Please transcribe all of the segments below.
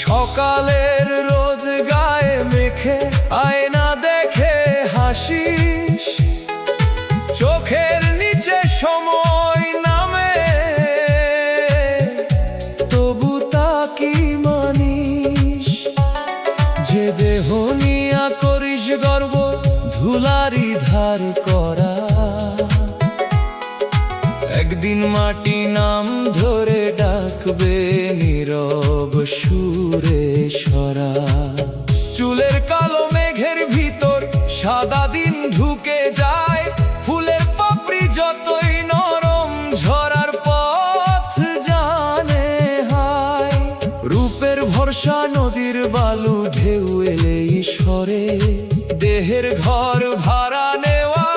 সকালের রোদ গায়ে মেখে আয়না দেখে হাসিস, চোখের নিচে সময় নামে, তবু তা কি মানিস? যে দেহ নিয়া করিস গর্ব, ধুলারি ধার করা, একদিন মাটি নাম ধরে ডাকবে নীরব সুরে সরা। চুলের কালো মেঘের ভিতর সাদা দিন ঢুকে যায়, ফুলের পাপড়ি যতই নরম ঝরার পথ জানে হায়। রূপের ভরসা নদীর বালু ঢেউ এলেই সরে, দেহের ঘর ভাড়া নেওয়া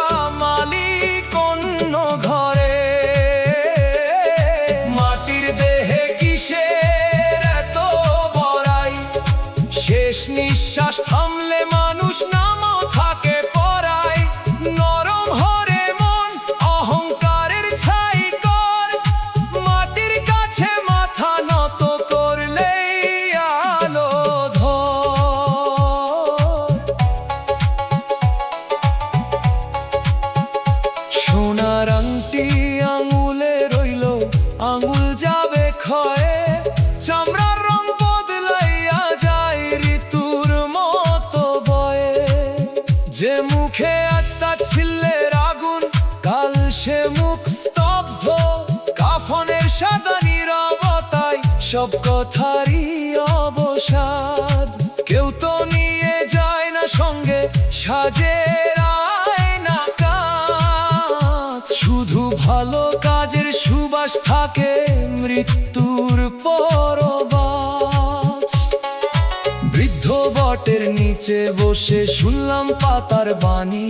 মালিক অন্য ঘরে। শেষ নিঃশ্বাস থামলে মানুষ নামও থাকে পরায়, নরম হরে মন অহংকারের ছাই কর, মাটির কাছে মাথা নত করলেই আলো ধর। সোনার আংটি আঙুলে রইল, আঙুল যাবে ক্ষয়ে, চামড়ার রং বদলাইয়া যায় ঋতুর মতো বয়ে। যে মুখে আজ তাচ্ছিল্যের আগুন, কাল সে মুখ স্তব্ধ, কাফনের সাদা নীরবতায় সব কথারই অবসাদ। কেউ তো নিয়ে যায় না সঙ্গে সাজের আয়না কাঁচ, শুধু ভালো কাজের সুবাস থাকে মৃত্যুর পরবাস। বৃদ্ধ বটের নিচে বসে শুনলাম পাতার বাণী,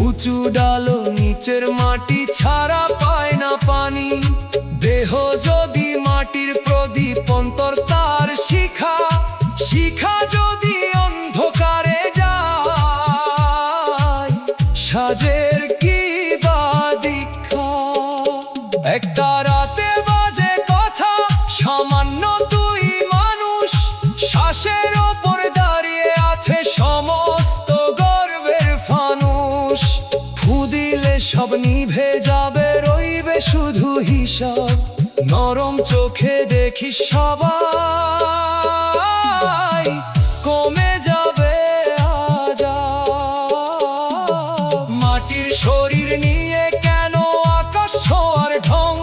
উঁচু ডালো নিচের মাটি ছাড়া পায় না পানি। দেহ যদি মাটির প্রদীপ, অন্তর তার শিখা, শিখা যদি অন্ধকারে যায়, সাজের কি বা দীক্ষা? একটা রাতে বাজে কথা, সামান্য দুই মানুষ, শ্বাসের ওপর দাঁড়িয়ে আছে সমস্ত গর্বের ফানুষ। ফু দিলে সব নিভে যাবে, রইবে শুধু হিসাব, নরম চোখে দেখি সবাই কমে যাবে আজাব। মাটির শরীর নিয়ে কেন আকাশ ছোঁয়ার ঢং,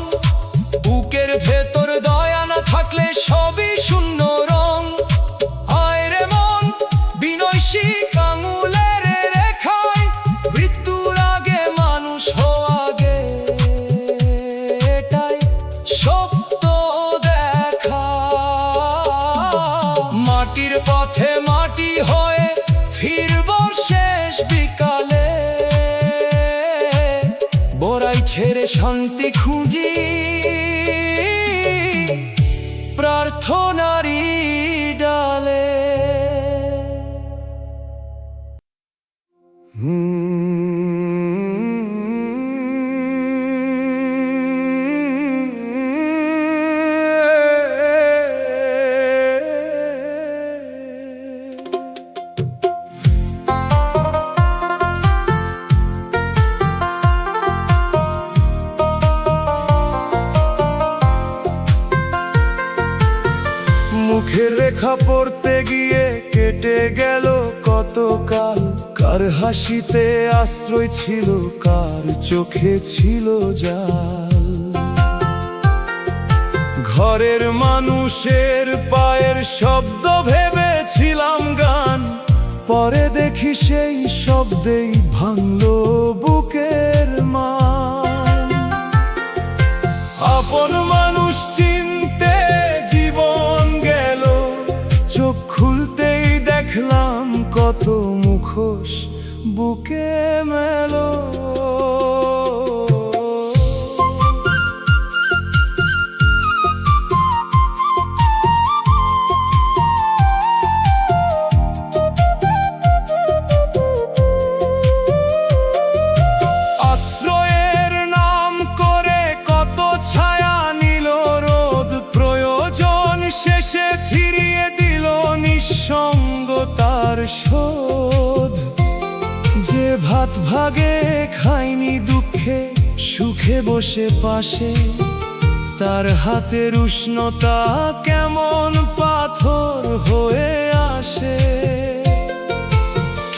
বুকের ভেতর দয়া না থাকলে সবই শূন্য রং। আয় রে মন বিনয় শিখ আঙুলের রেখায়, মৃত্যুর আগে মানুষ হওয়া গে, এটাই সত্য দেখা। মাটির পথে মাটি হয়ে ফিরব শেষ বিকালে, বড়াই ছেড়ে শান্তি খুঁজি প্রার্থনারই ডালে। মুখের রেখা পড়তে গিয়ে কেটে গেল কত কাল, কার হাসিতে আশ্রয় ছিল, কার চোখে ছিল জাল। ঘরের মানুষের পায়ের শব্দ ভেবেছিলাম গান, পরে দেখি সেই শব্দেই ভাঙলো বুকের মান। আপন মানুষ চিনতে জীবন গেল, চোখ খুলতেই দেখলাম কত মুখোশ বুকে মেলো। আশ্রয়ের নাম করে কত ছায়া নিল রোদ, প্রয়োজন শেষে ফিরিয়ে দিল নিঃসঙ্গতার শোধ। যে ভাত ভাগে খায়নি দুঃখে সুখে বসে পাশে, তার হাতের উষ্ণতা কেমন পাথর হয়ে আসে।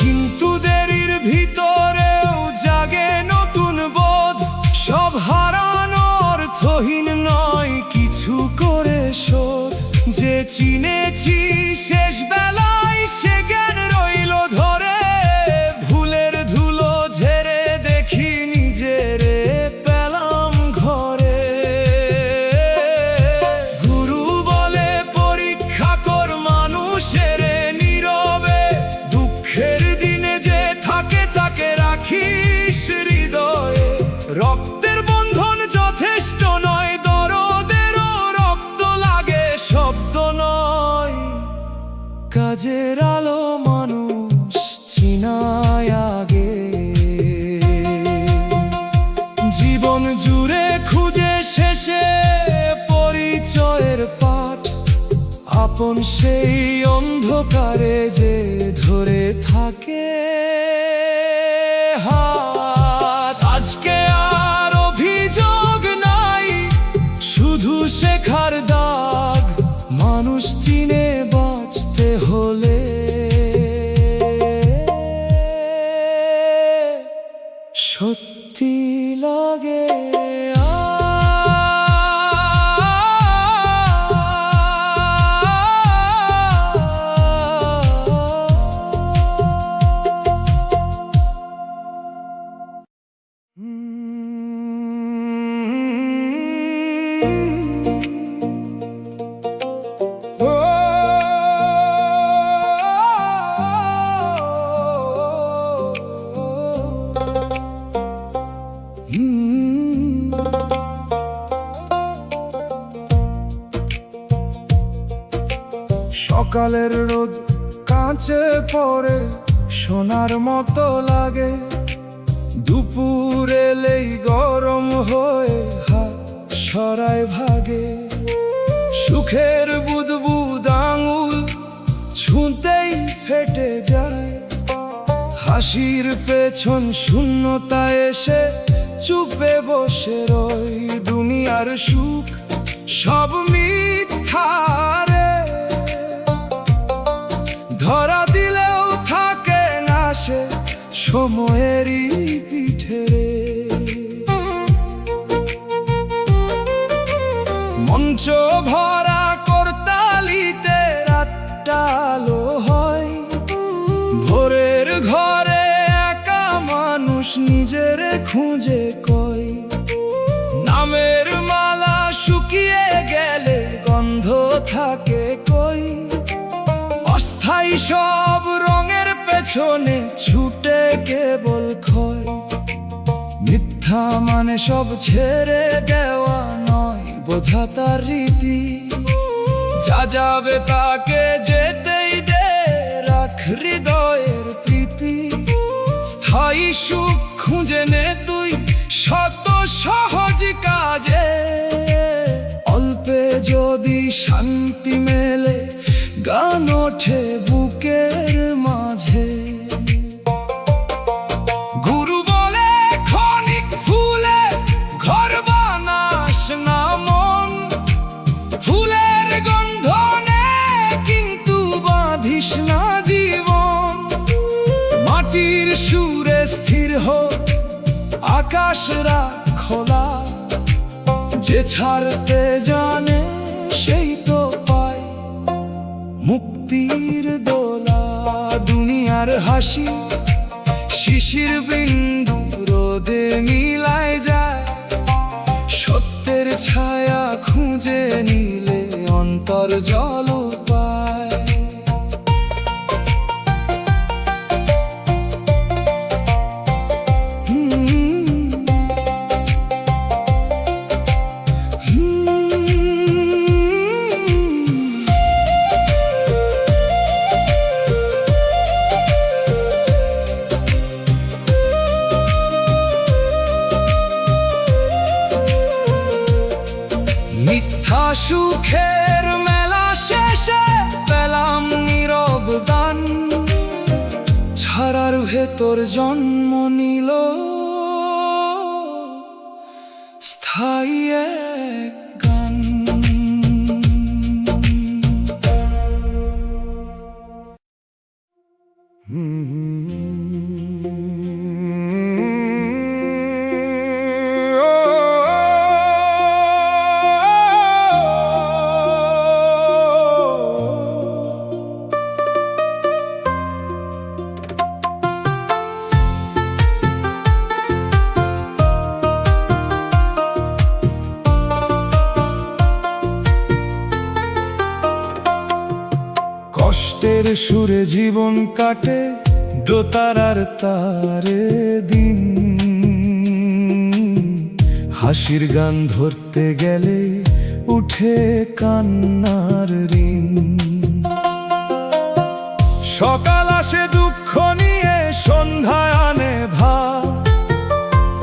কিন্তু দেরির ভিতরেও জাগে নতুন বোধ, সব হারানো অর্থহীন নয় কিছু করে শোধ। যে চিনেছি শেষ বেলায় সে জ্ঞান রইল ধরে, ভুলের ধুলো ঝেড়ে দেখি নিজেরে পেলাম ঘরে। গুরু বলে পরীক্ষা কর মানুষের নীরবে, দুঃখের দিনে যে থাকে তাকে রাখিস হৃদয়ে। রক্তের বন্ধন যথেষ্ট নয়, দরদেরও রক্ত লাগে শব্দ নয়। কাজের আলো মানুষ চিনায় আগে, জীবন জুড়ে খুঁজে শেষে পরিচয়ের পাঠ। আপন সেই অন্ধকারে যে ধরে থাকে হাত। আজকে আর অভিযোগ নাই, শুধু শেখার দাগ। মানুষ চিনে বাঁচতে হলে সত্যি লাগে। সকালের রোদ কাঁচে পড়ে সোনার মতো লাগে, দুপুর এলেই গরম হয়ে হাত সরায় ভাগে। সুখের বুদবুদ আঙুল ছুঁতেই ফেটে যায়, হাসির পেছন শূন্যতা এসে চুপে বসে রই। দুনিয়ার সুখ সব মিথ্যা রে, ধরা দিলেও থাকে না সে সময়েরই পিঠে রে। মঞ্চ ভরা করতালিতে রাতটা আলো হয়, ভোরের ঘরে একা মানুষ নিজের খুঁজে কই। নামের মালা শুকিয়ে গেলে গন্ধ থাকে কই, অস্থায়ী সব রঙের পেছনে ছুটে কেবল ক্ষয়। মিথ্যা মানে সব ছেড়ে দেওয়া নয়, বোঝা তার রীতি। যা যাবে তাকে যেতেই দে, রাখ হৃদয়ের প্রীতি। স্থায়ী সুখ খুঁজে নে তুই শত সহজ কাজে, অল্পে যদি শান্তি মেলে গান ওঠে বুকের মাঝে। গুরু বলে ক্ষণিক ফুলে ঘর বানাস না মন, ফুলের গন্ধনে কিন্তু বাঁধিস না জীবন। মাটির সুরে স্থির হোক আকাশ রাখ খোলা, যে ছাড়তে জানে সেই তো পায় মুক্তির দোলা। দুনিয়ার হাসি শিশির বিন্দু রোদে মিলায় যায়, সত্যের ছায়া খুঁজে নিলে অন্তর জল পায়। মিথ্যা সুখের মেলা শেষে পেলাম নীরব গান, ছাড়ার ভেতর জন্ম নিল স্থায়ী এক গান। কষ্টের সুরে জীবন কাটে দোতারার তারে দিন, হাসির গান ধরতে গেলে উঠে কান্নার ঋণ। সকাল আসে দুঃখ নিয়ে, সন্ধ্যায় আনে ভাব,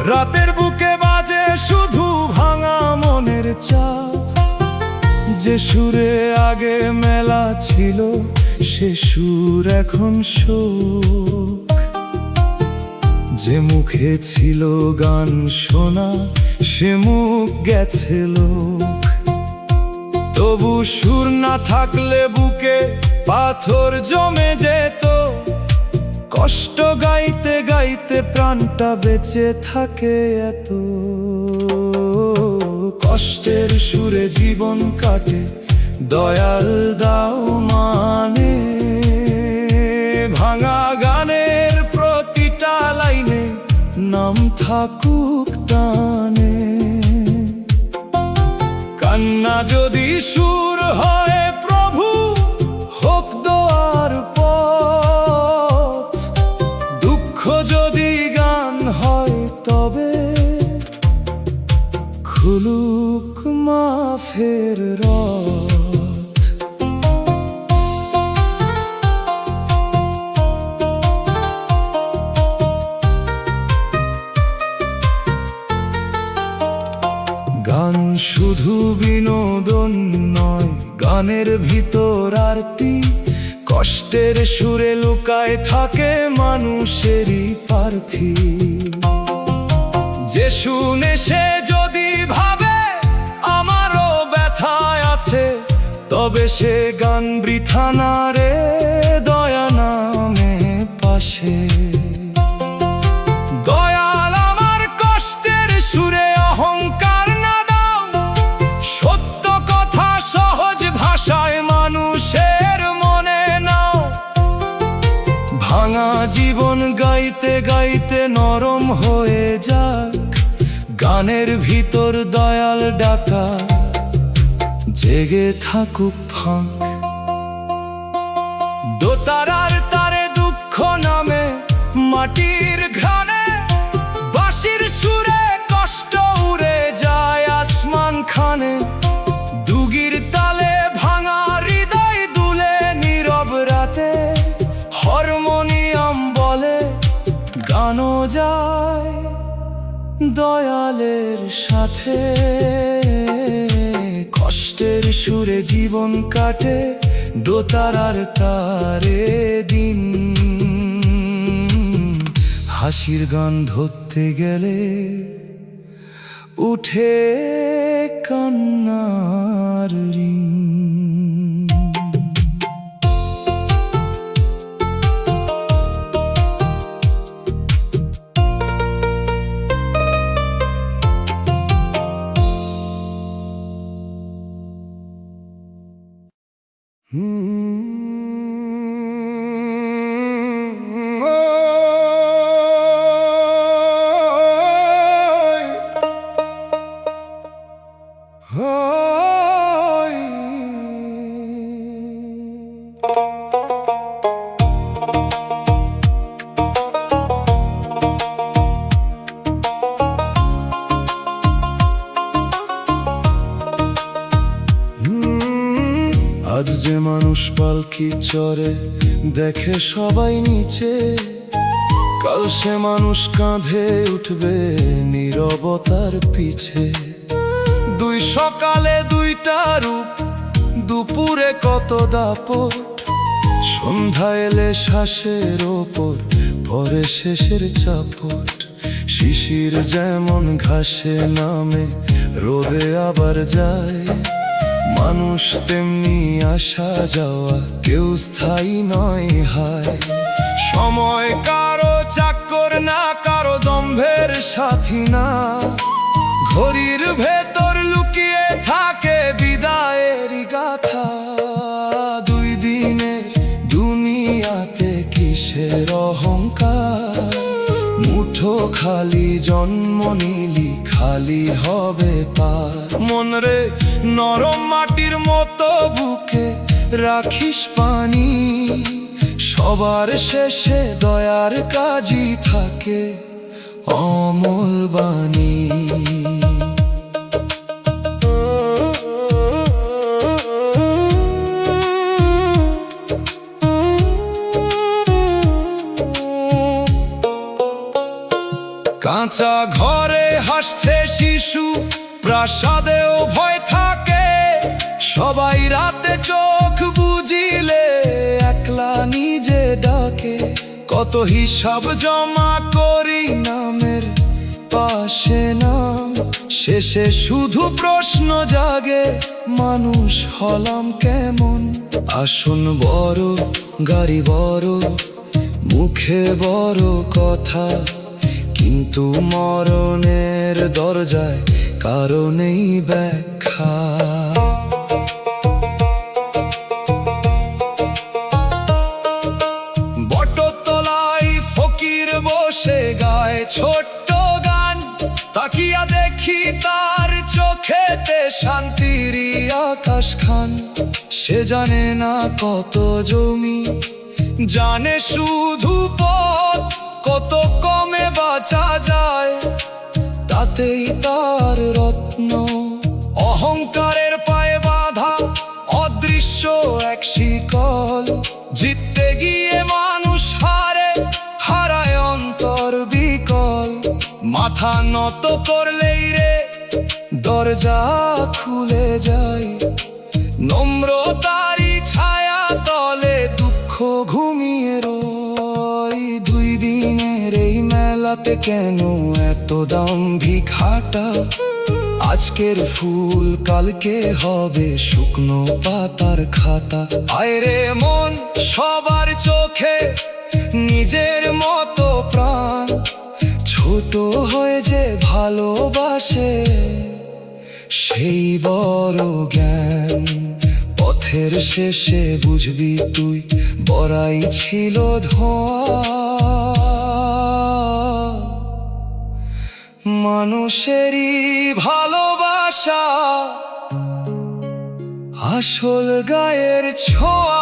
রাতের বুকে বাজে শুধু ভাঙা মনের চাপ। যে সুরে আগে মেলা ছিল সে সুর এখন শোক, যে মুখে ছিল গান শোনা সে মুখ গেছে লোক। তবু সুর না থাকলে বুকে পাথর জমে যেত, কষ্ট গাইতে গাইতে প্রাণটা বেঁচে থাকে এত। কষ্টের সুরে জীবন কাটে দয়াল দাও মানে, ভাঙা গানের প্রতিটা লাইনে নাম থাকুক টানে। কান্না যদি সুর হয় প্রভু হোক দোয়ার পথ, দুঃখ যদি গান হয় তবে খুলুক মাফের রথ। গান শুধু বিনোদন নয়, গানের ভিতর আরতি। কষ্টের সুরে লুকায় থাকে মানুষেরই পার্থী। যে শুনে সে যদি ভাবে আমারও ব্যথায় আছে, তবে সে গান বৃথা না রে, দয়া নামে পাশে। দয়াল আমার কষ্টের সুরে অহংকার না দাও, সত্য কথা সহজ ভাষায় মানুষের মনে নাও। ভাঙা জীবন গাইতে গাইতে নরম হয়ে যাক, গানের ভিতর দয়াল ডাকা জেগে থাকুক ফাঁক। দোতারার তারে দুঃখ নামে মাটির ঘানে, বাঁশির সুরে কষ্ট উড়ে যায় আসমান খানে। দুগির তালে ভাঙা হৃদয় দুলে নীরব রাতে, হারমোনিয়াম বলে গানও যায় দয়ালের সাথে। কষ্টের সুরে জীবন কাটে দোতারার তারে দিন, হাসির গান ধরতে গেলে উঠে কান্নার ঋণ। Oh আজ যে মানুষ পালকি চড়ে দেখে সবাই নিচে, কাল সে মানুষ কাঁধে উঠবে নীরবতার পিছে। দুই সকালে দুইটা রূপ, দুপুরে কত দাপট, সন্ধ্যা এলে শ্বাসের ওপর পরে শেষের চাপট। শিশির যেমন ঘাসে নামে রোদে আবার যায়, মানুষ তেমনি আসা যাওয়া, কেউ স্থায়ী নয় হায়। সময় কারো চাকর না, কারো দম্ভের সাথী না, ঘড়ির ভেতর লুকিয়ে থাকে বিদায়ের গাথা। দুই দিনের দুনিয়াতে কিসের অহংকার, মুঠো খালি জন্ম নিলি খালি হবে পার। মন রে নরম মাটির মতো বুকে রাখিস পানি, সবার শেষে দয়ার কাজই থাকে অমল বাণী। কাঁচা ঘরে হাসছে শিশু, প্রাসাদেও ভয় থাকে, সবাই রাতে চোখ বুজিলে একলা নিজে ডাকে। কত হিসাব জমা করি নামের পাশে নাম, শেষে শুধু প্রশ্ন জাগে মানুষ হলাম কেমন। আসন বড় গাড়ি বড়, মুখে বড় কথা, কিন্তু মরণের দরজায় কারণেই ব্যাখ্যা। বটতলায় ফকির বসে গায় ছোট্ট গান, তাকিয়া দেখি তার চোখেতে শান্তির আকাশ খান। সে জানে না কত জমি, জানে শুধু পথ, কত কমে বাঁচা যায় তাতেই তার রত্ন। অহংকারের পায়ে বাঁধা অদৃশ্য এক শিকল, জিততে গিয়ে মানুষ হারে, হারায় অন্তর বিকল। মাথা নত করলেই রে দরজা খুলে যায়, নম্রতারি ছায়া তলে দুঃখ ঘুমিয়ে রয়। দুই দিনের এই মেলাতে কেন এত দাম্ভিক হাঁটা, আজকের ফুল কালকে হবে শুকনো পাতার খাতা। আয়রে মন সবার চোখে নিজের মতো প্রাণ, ছোট হয়ে যে ভালোবাসে সেই বড় জ্ঞান। পথের শেষে বুঝবি তুই বড়াই ছিল ধোঁয়া, মানুষেরই ভালোবাসা আসল গায়ের ছোঁয়া।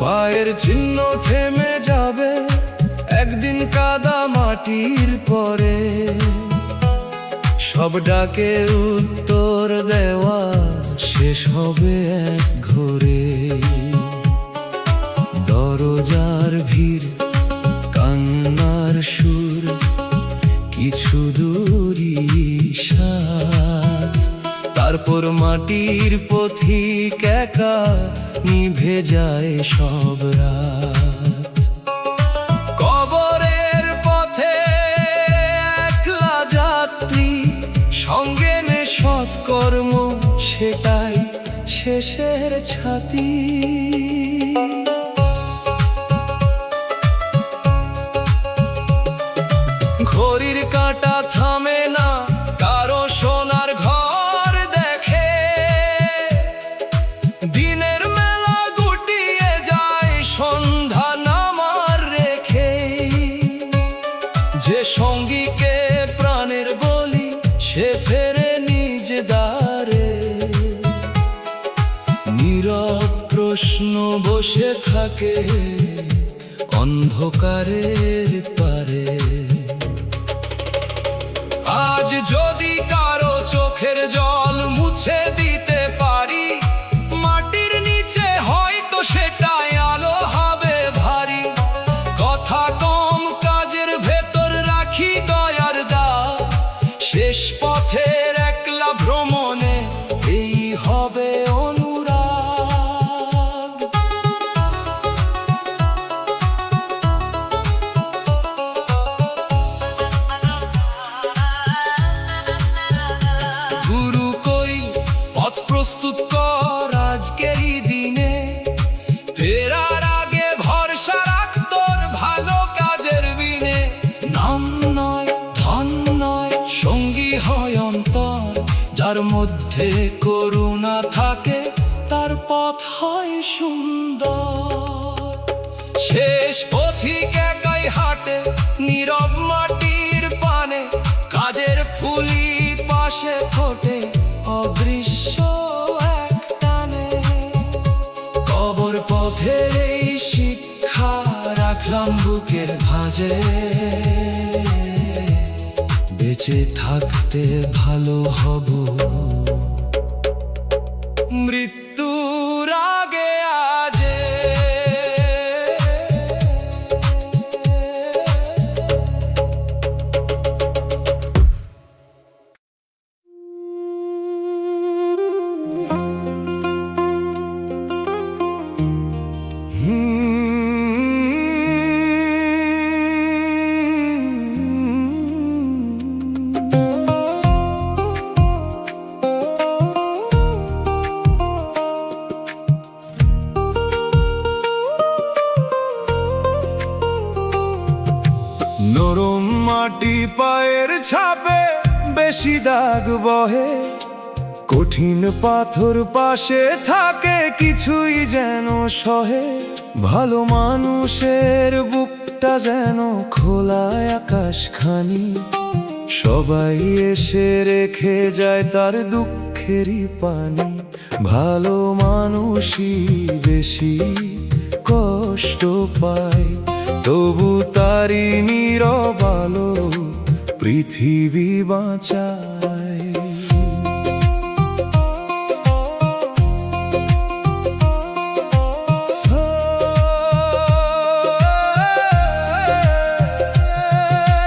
পায়ের চিহ্ন থেমে যাবে একদিন কাদা মাটির পরে, সব ডাকে উত্তর দেওয়া শেষ হবে এক ঘরে। দরজার ভিড় কান্নার সুর কিছু দূরই সাথ, তারপর মাটির পথিক একা নিভে যায় সব রাত। কবরের পথে একলা যাত্রী, সঙ্গে নে সৎকর্ম শেষের ছাতি। ঘড়ির কাঁটা থামে না, কারো সোনার ঘর দেখে। দিনের মেলা গুটিয়ে যায় সন্ধ্যা নামার রেখে। যে সঙ্গীকে প্রাণের বলি, সে ফেরে নিজ দ্বারে। নীরব প্রশ্ন বসে থাকে অন্ধকারের পারে। আজ যদি কারো চোখের জল মুছে দিতে পারি, মাটির নিচে হয়তো সেটাই আলো হবে ভারী। কথা কম, কাজের ভেতর রাখি দয়ার দাগ। শেষ পথের একলা ভ্রমণে এই হবে অনুরাগ। গুরু কই পথ প্রস্তুত কর আজকেরই দিনে। ফেরার আগে ভরসা রাখ তোর ভালো কাজের বিনে। নাম নয়, ধন নয়, সঙ্গী হয় অন্তর। যার মধ্যে করুণা থাকে, তার পথ হয় সুন্দর। শেষ পথিক একাই হাঁটে নীরব মাটির পানে। কাজের ফুলি পাশে ফোটে অদৃশ্য এক টানে। কবর পথের এই শিক্ষা রাখলাম বুকের ভাঁজে। বেঁচে থাকতে ভালো হব মৃত্যুর আগে আজে। নরম মাটি পায়ের ছাপে বেশি দাগ বহে। কঠিন পাথর পাশে থাকে কিছুই যেন সহে। ভালো মানুষের বুকটা যেন খোলা আকাশখানি। সবাই এসে রেখে যায় তার দুঃখেরই পানি। ভালো মানুষই বেশি কষ্ট পায়, তবু তারি নীরব আলো পৃথিবী বাঁচায়।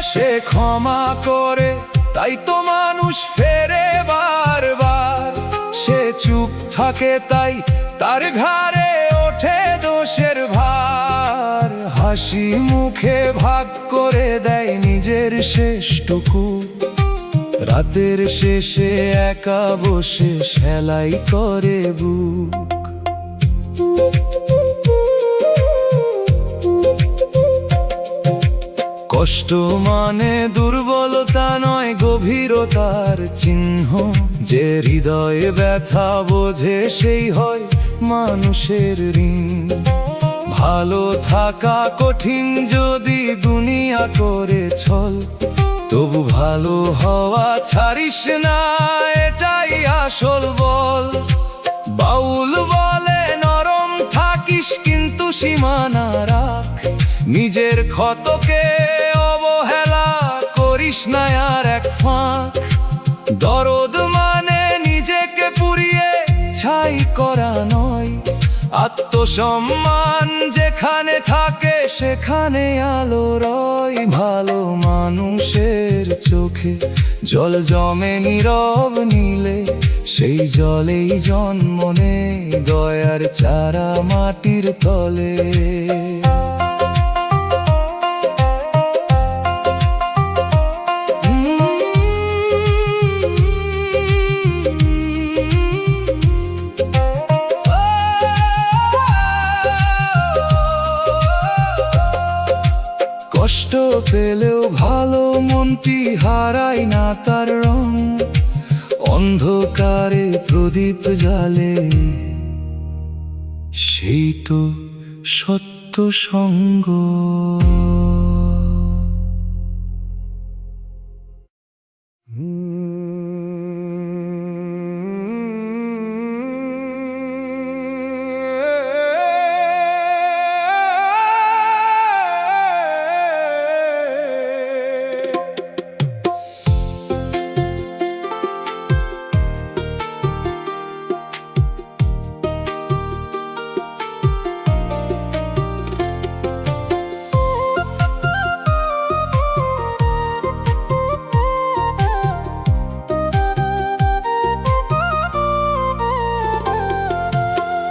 সে ক্ষমা করে, তাই তো মানুষ ফেরে বারবার। সে চুপ থাকে, তাই তার ঘাড়ে ওঠে দোষের ভার। হাসি মুখে ভাগ করে দেয় নিজের শেষটুকু। রাতের শেষে একা বসে সেলাই করে বুক। কষ্ট মানে দুর্বলতা নয়, গভীরতার চিহ্ন। যে হৃদয়ে ব্যথা বোঝে, সেই হয় মানুষের ঋণ। ভালো থাকা কঠিন যদি দুনিয়া করে ছল, তবু ভালো হওয়া ছাড়িস না, এটাই আসল বল। বাউল বলে নরম থাকিস কিন্তু সীমানা রাখ। নিজের ক্ষতকে অবহেলা করিস না আর এক ফাঁক। দরদ মানে নিজেকে পুড়িয়ে ছাই করা নয়। আত্মসম্মান যেখানে থাকে সেখানে আলো রয়। ভালো মানুষের চোখে জল জমে নীরব নীলে, সেই জলেই জন্ম নেয় দয়ার চারা মাটির তলে। মনটি হারায় না তার রং, অন্ধকারে প্রদীপ জ্বালে, সেই তো সত্য সঙ্গ।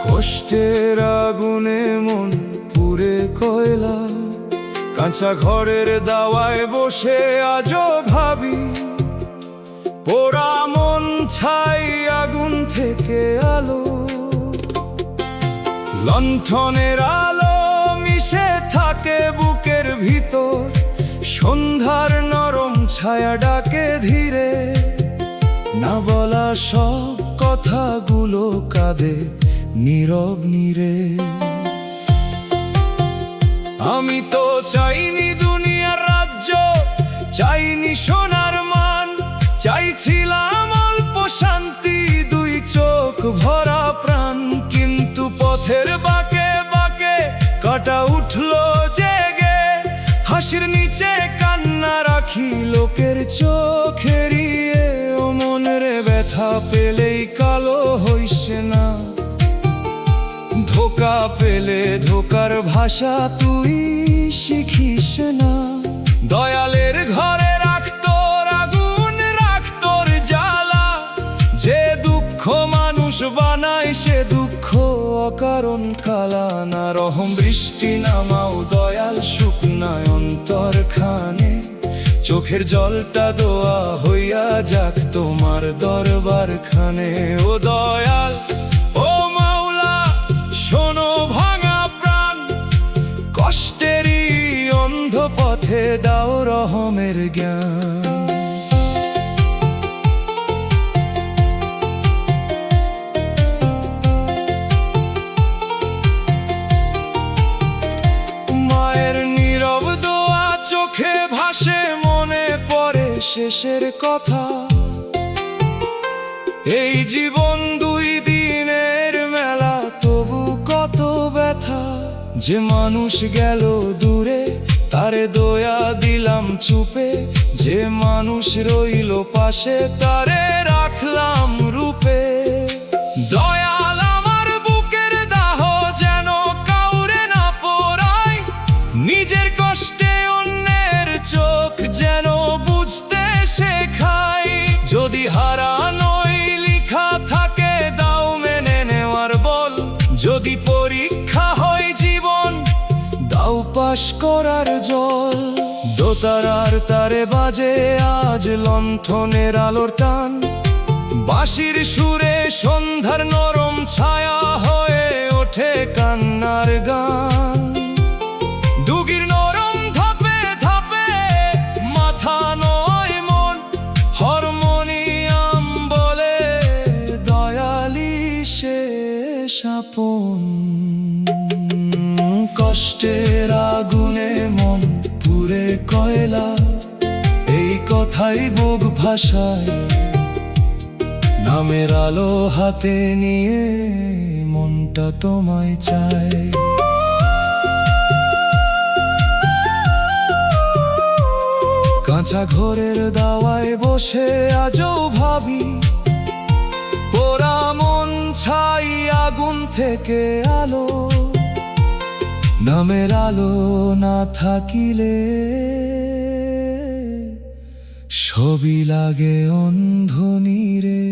কষ্টের আগুনে মন পুড়ে কয়লা, কাঁচা ঘরের দাওয়ায় বসে আজও ভাবি, পোড়া মন ছাই আগুন থেকে আলো, লণ্ঠনের আলো মিশে থাকে বুকের ভিতর, সন্ধ্যার নরম ছায়া ডাকে ধীরে, না বলা সব কথাগুলো কাঁদে নীরব নীরে। আমি তো চাইনি দুনিয়ার রাজ্য, চাইনি সোনার মান, চাইছিলাম অল্প শান্তি, দুই চোখ ভরা প্রাণ। কিন্তু পথের বাঁকে বাঁকে কাটা উঠলো জেগে, হাসির নিচে কান্না রাখি লোকের চোখ এড়িয়ে। ও মনের ব্যথা পেলেই কালো হইছে না, ধোকা পেলে ধোকার ভাষা তুই শিখিস না। দয়ালের ঘরে রাখ তোর আগুন, রাখ তোর জ্বালা, যে দুঃখ মানুষ বানায় সে দুঃখ অকারণ কালা না। রহম বৃষ্টি নামাও দয়াল শুকনায় অন্তর খানে, চোখের জলটা দোয়া হইয়া যাক তোমার দরবার খানে। ও দয়াল, ও মাওলা, শোনো ভাঙা প্রাণ, কষ্টেরই অন্ধ পথে দাও রহমের জ্ঞান। মায়ের নীরব দোয়া চোখে ভাসে, মনে পড়ে শেষের কথা। এই জীবন দুই দিনের মেলা, তবু কত ব্যথা। যে মানুষ গেল দূরে তারে দয়া দিলাম চুপে, যে মানুষ রইল পাশে তারে রাখলাম রূপে। দয়াল আমার বুকের দাহ যেন কাউরে না পোড়ায়, নিজের কষ্টে অন্যের চোখ যেন বুঝতে শেখায়। যদি হারানোই লিখা থাকে দাও মেনে নেওয়ার বল, যদি পরীক্ষা হয় জীবন দাও পাশ করার জল। দোতারার তারে বাজে আজ লণ্ঠনের আলোর টান, বাঁশির সুরে সন্ধ্যার নরম ছায়া হয়ে ওঠে কান্নার গান। দুগির নরম ধাপে ধাপে মাথা নয় মন, হারমোনিয়াম বলে দয়ালি শেষ আপন। কষ্টের আগুনে মন পুড়ে কয়লা, এই কথাই বুক ভাষায়। নামের আলো হাতে নিয়ে মনটা তোমায় চায়। কাঁচা ঘরের দাওয়ায় বসে আজও ভাবি, পোড়া মন ছাই আগুন থেকে আলো, নামের আলো না থাকিলে ছবি লাগে অন্ধ নীরে।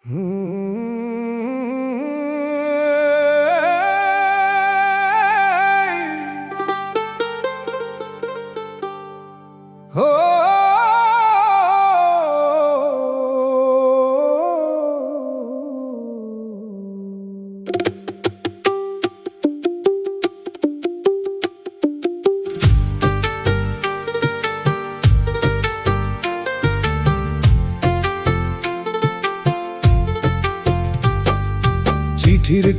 Oh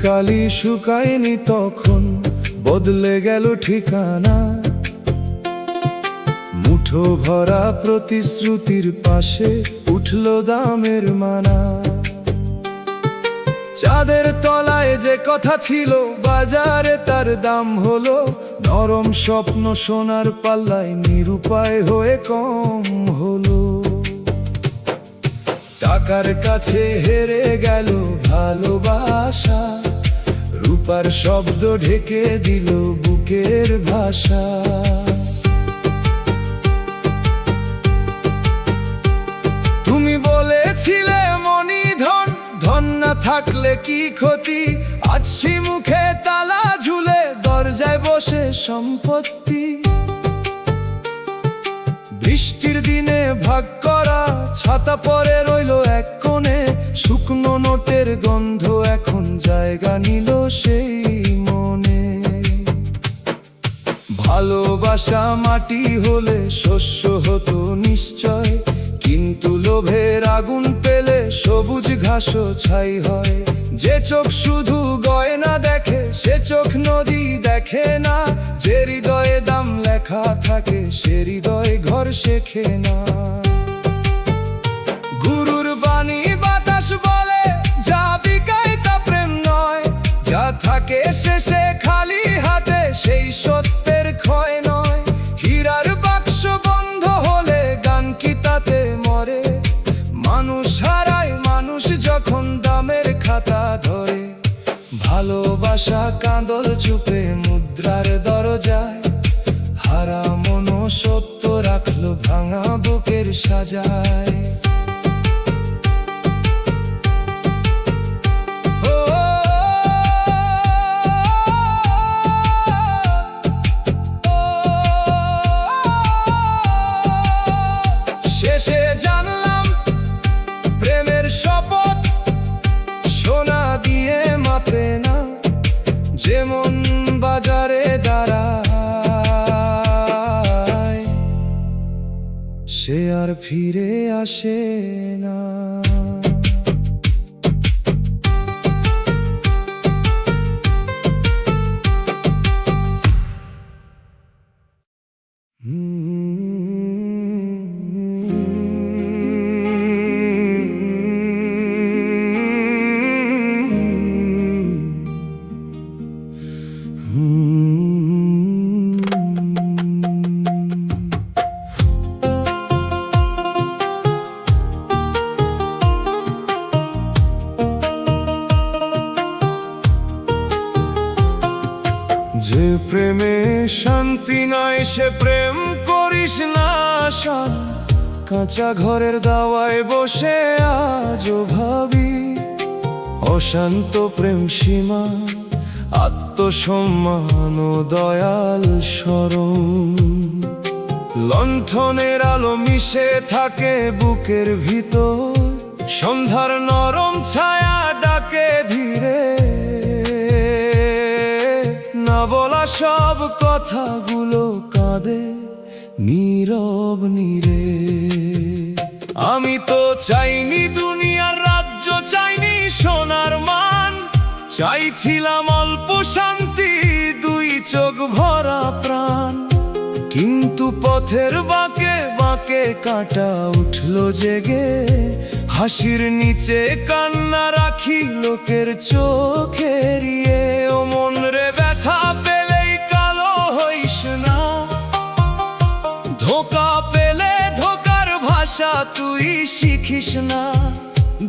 কালি শুকায়নি তখন, বদলে গেল ঠিকানা। মুঠো ভরা প্রতিশ্রুতির পাশে উঠল দামের মানা। চাঁদের তলায় যে কথা ছিল, বাজারে তার দাম হলো। নরম স্বপ্ন সোনার পাল্লায় নিরুপায় হয়ে কম হলো। টাকার কাছে হেরে গেল ভালোবাসা, রূপার শব্দ ঢেকে দিল বুকের ভাষা। তুমি বলেছিলে মনি ধন, ধন না থাকলে কি ক্ষতি। আজ সে মুখে তালা ঝুলে, দরজায় বসে সম্পত্তি। বৃষ্টির দিনে ভাগ করা ছাতা পরে রইল এক কোণে। শুকনো নোটের গন্ধ এখন জায়গা নিল সেই মনে। ভালোবাসা মাটি হলে শস্য হতো নিশ্চয়, কিন্তু লোভের আগুন পেলে সবুজ ঘাসও ছাই হয়। যে চোখ শুধু গয়না দেখে, সে চোখ নদী দেখে না। যে হৃদয়ে দাম লেখা থাকে, সে হৃদয়ে ঘর শেখে না। গুরুর বাণী বাতাস বলে, যা বিকায় তা প্রেম নয়। যা থাকে শেষে খালি হাতে, সেই সত্যের ক্ষয় নয়। হীরার বাক্স বন্ধ হলে গান কি তাতে মরে? মানুষ হারায় মানুষ যখন দামের খাতা ধরে। ভালোবাসা কাঁদল চুপে মুদ্রার দরজায়, হারা মন সত্য রাখলো ভাঙা বুকের সাজায়। শেষে জানলাম প্রেমের শপথ সোনা দিয়ে মাপে না। যেমন বাজারে দাঁড়ায়, সে আর ফিরে আসে না। যে প্রেমে শান্তি নয়, সে প্রেম করিস না আশা। কাঁচা ঘরের দাওয়ায় বসে আজও ভাবি, অশান্ত প্রেম সীমা, আত্মসম্মান ও দয়াল স্মরণ। লণ্ঠনের আলো মিশে থাকে বুকের ভিতর, সন্ধ্যার নরম ছায়া ডাকে ধীরে। না বলা সব কথাগুলো কাঁদে নীরব নীরে। আমি তো চাইনি দুনিয়ার রাজ্য, চাইনি সোনার মান। চাইছিলাম অল্প শান্তি, দুই চোখ ভরা প্রাণ। কিন্তু পথের বাঁকে বাঁকে কাঁটা উঠলো জেগে। হাসির নিচে কান্না রাখি লোকের চোখে এড়িয়ে। ও মন রে, ব্যথা পেলেই কালো হইস না। ধোঁকা পেলে ধোঁকার ভাষা তুই শিখিস না।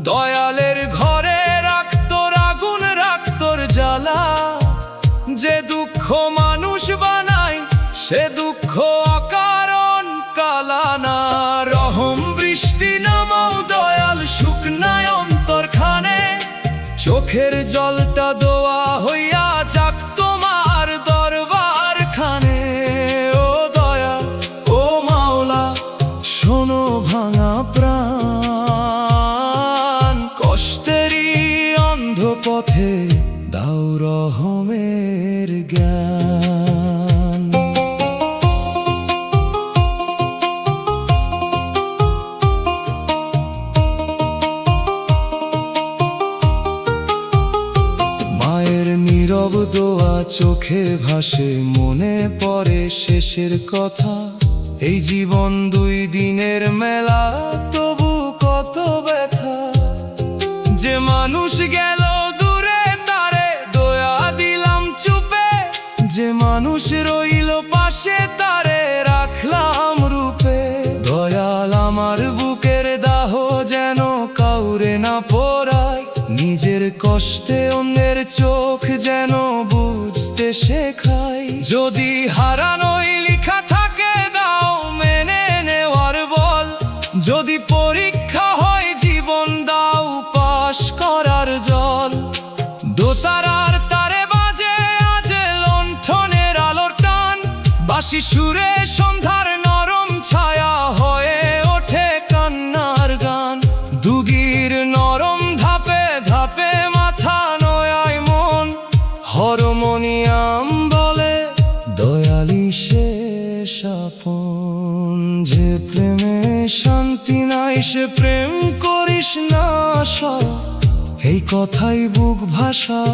দয়ালের ঘরে রাখ তোর আগুন, রাখ তোর জ্বালা। যে দুঃখ মানুষ বানায়, সে দুঃখ অকারণ কালা না। রহম বৃষ্টি নামাও দয়াল শুকনায় অন্তরখানে। চোখের জলটা দোয়া হইয়া যাক তোমার দরবার খানে। ও দয়াল, ও মাওলা, শোনো ভাঙা প্রাণ। কষ্টেরই অন্ধ পথে দাও রহমের জ্ঞান। নীরব দোয়া চোখে ভাসে, মনে পড়ে শেষের কথা। এই জীবন দুই দিনের মেলা, তবু কত ব্যথা। যে মানুষ গেল দূরে তারে দয়া দিলাম চুপে, যে মানুষ রইল পাশে তারে রাখলাম রূপে। দয়াল আমার বুকের দাহ যেন কাউরে না পোড়ায়, নিজের কষ্টে অন্যের চোখ যেন বুঝতে শেখায়। যদি হারানোই লেখা থাকে দাও মেনে নেওয়ার বল, যদি পরীক্ষা হয় জীবন দাও পাশ করার জল। দোতারার তারে বাজে আজে লণ্ঠনের আলোর টান, বাঁশি সুরে সন্ধ্যার নরম ছায়া হয়ে ওঠে কান্নার গান। দুগির নরম ধাপে ধাপে মাথা নয়ায় মন, হরমোনিয়াম বলে দয়ালি শেষ আপন। যে প্রেমে শান্তি নাই সে প্রেম করিস না আশা, এই কথাই বুক ভাষায়।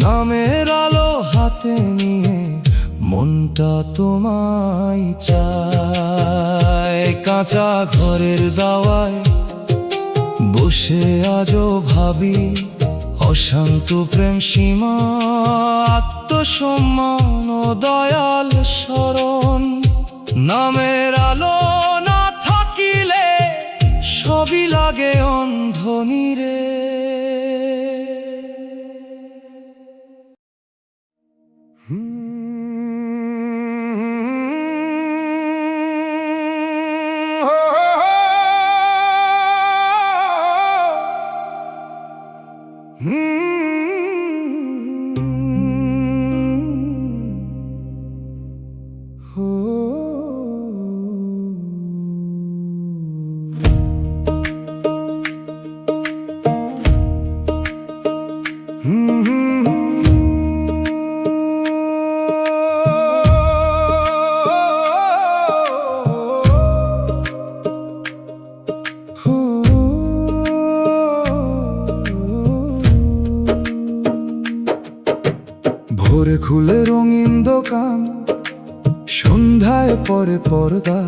নামের আলো হাতে নিয়ে মনটা তোমায় চায়। কাঁচা ঘরের দাওয়ায় বসে আজও ভাবি, অশান্ত প্রেম সীমা আত্মসম্মান ও দয়াল শরণ। নামের আলো না থাকিলে সবই লাগে অন্ধনীরে। ভোরে খুলে রঙিন দোকান, সন্ধ্যায় পরে পর্দা,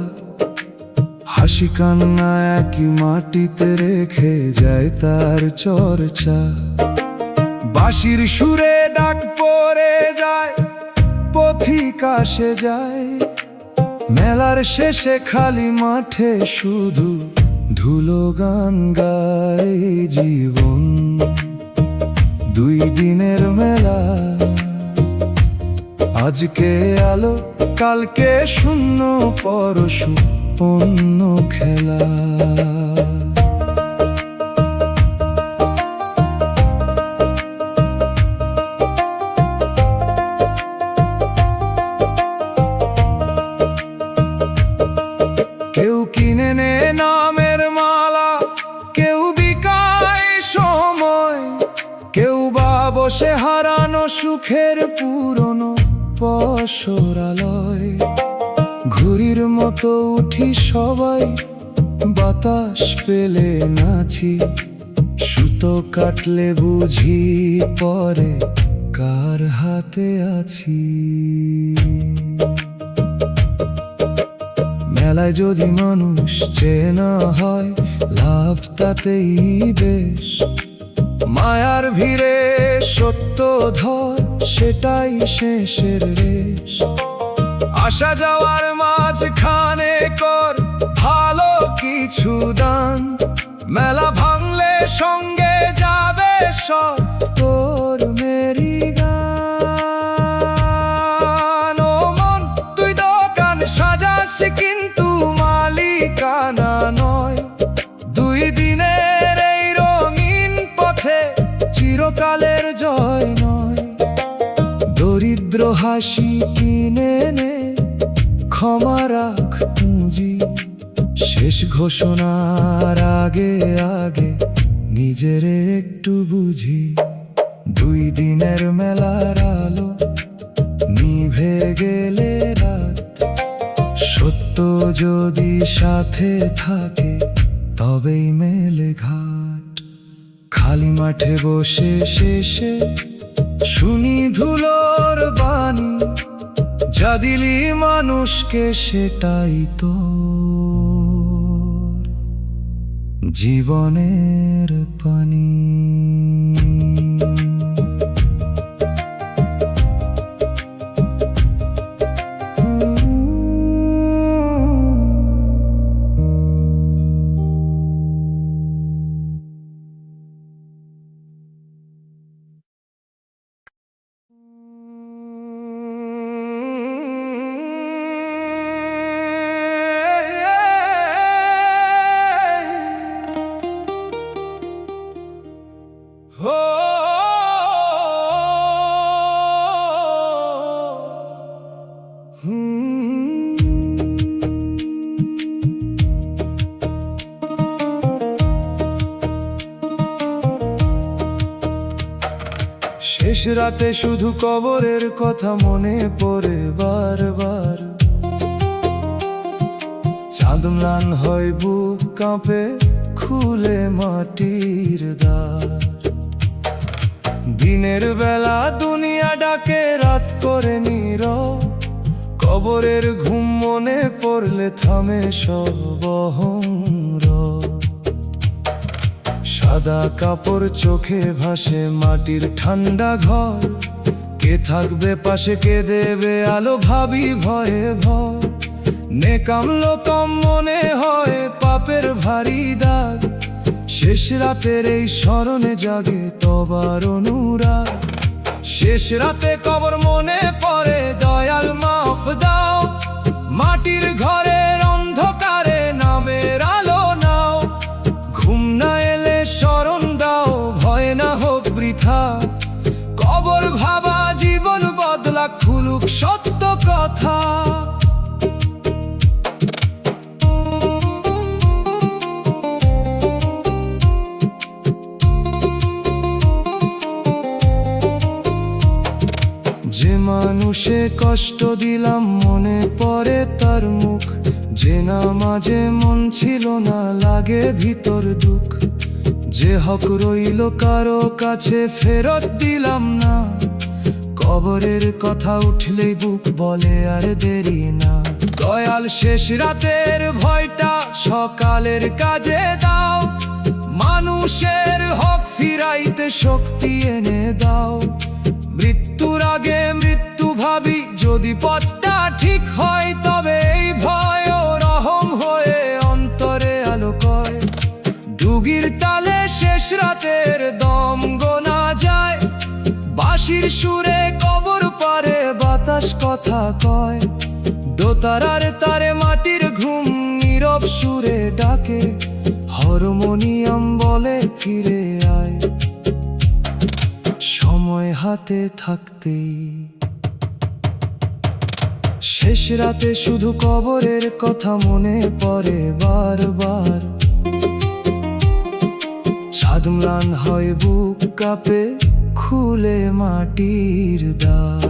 হাসি কান্না একই মাটিতে রেখে যায় তার চর্চা। বাঁশির সুরে ডাক পড়ে যায়, পথিক আসে যায়। মেলার শেষে খালি মাঠে শুধু ধুলো গান গায়। জীবন দুই দিনের মেলা, আজকে আলো কালকে শূন্য, পরশু অন্য খেলা। কেউ কিনে নে নামের মালা, কেউ বিকায় সময়, কেউ বা বসে হারানো সুখের পুরনো পসরালয়। ঘুড়ির মতো উঠি সবাই, বাতাস পেলে নাচি, সুতো কাটলে বুঝি পরে কার হাতে আছি। মেলায় যদি মানুষ চেনা হয়, লাভ তাতেই বেশ। মায়ার ভিড়ে সত্য ধর, সেটাই শেষের রেশ। আসা যাওয়ার মাঝখানে কর ভালো কিছু দান, মেলা ভাঙলে সঙ্গে যাবে সব তোর মেরি গান। ও মন তুই দোকান সাজাস কিন্তু মালিকানা নয়, দুই দিনের এই রঙিন পথে চিরকালের জয় নয়। দরিদ্র হাসি কিনে নে, ক্ষমা রাখ পুঁজি, শেষ ঘোষণার আগে আগে নিজের একটু বুঝি। দুই দিনের মেলার আলো নিভে গেলে রাত, সত্য যদি সাথে থাকে তবেই মেলে ঘাট। খালি মাঠে বসে শেষে শুনি ধুলোর বাণী, যা দিলি মানুষকে সেটাই তো জীবনের পানি। শেষ রাতে শুধু কবরের কথা মনে পড়ে বারবার, চাঁদ ম্লান হয় বুক কাঁপে খুলে মাটির দ্বার। দিনের বেলা দুনিয়া ডাকে, রাত করে নীরব, কবরের ঘুম মনে পড়লে থামে সব অহংরব। সাদা কাপড় চোখে ভাসে মাটির ঠান্ডা ঘর, কে থাকবে পাশে কে দেবে আলো ভাবি ভয়ে ভয়। নেকাম লোকম মনে হয় পাপের ভারী দাগ, শেষ রাতের এই স্মরণে জাগে তবার অনুরাগ। শেষ রাতে কবর মনে পড়ে দয়াল মাফ দাও, মাটির ঘরের অন্ধকারে নামের আলো নাও। ঘুম না এলে স্মরণ দাও, ভয় না হোক বৃথা, কবর ভাবা জীবন বদলা খুলুক সত্য কথা। যে মানুষে কষ্ট দিলাম মনে পড়ে তার মুখ, যে নামাজে মন ছিল না লাগে ভিতর দুঃখ। যে হক রইল কারো কাছে ফেরত দিলাম না, কবরের কথা উঠলেই বুক বলে আর দেরি না। দয়াল শেষ রাতের ভয়টা সকালের কাজে দাও, মানুষের হক ফিরাইতে শক্তি এনে দাও। মৃত্যুর আগে মৃত্যু ভাবি, যদি পথটা ঠিক হয় তবে এই ভয় ও রহম হয়ে অন্তরে আলো কয়। ডুগির তালে শেষ রাতের দম গোনা যায়, বাঁশির সুরে কবর পারে বাতাস কথা কয়। দোতারার তারে মাটির ঘুম নীরব সুরে ডাকে, হারমোনিয়াম বলে ফিরে আয়। সময় হাতে থাকতেই শেষ রাতে শুধু কবরের কথা মনে পড়ে বারবার, চাঁদ ম্লান হয় বুক কাঁপে খুলে মাটির দ্বার।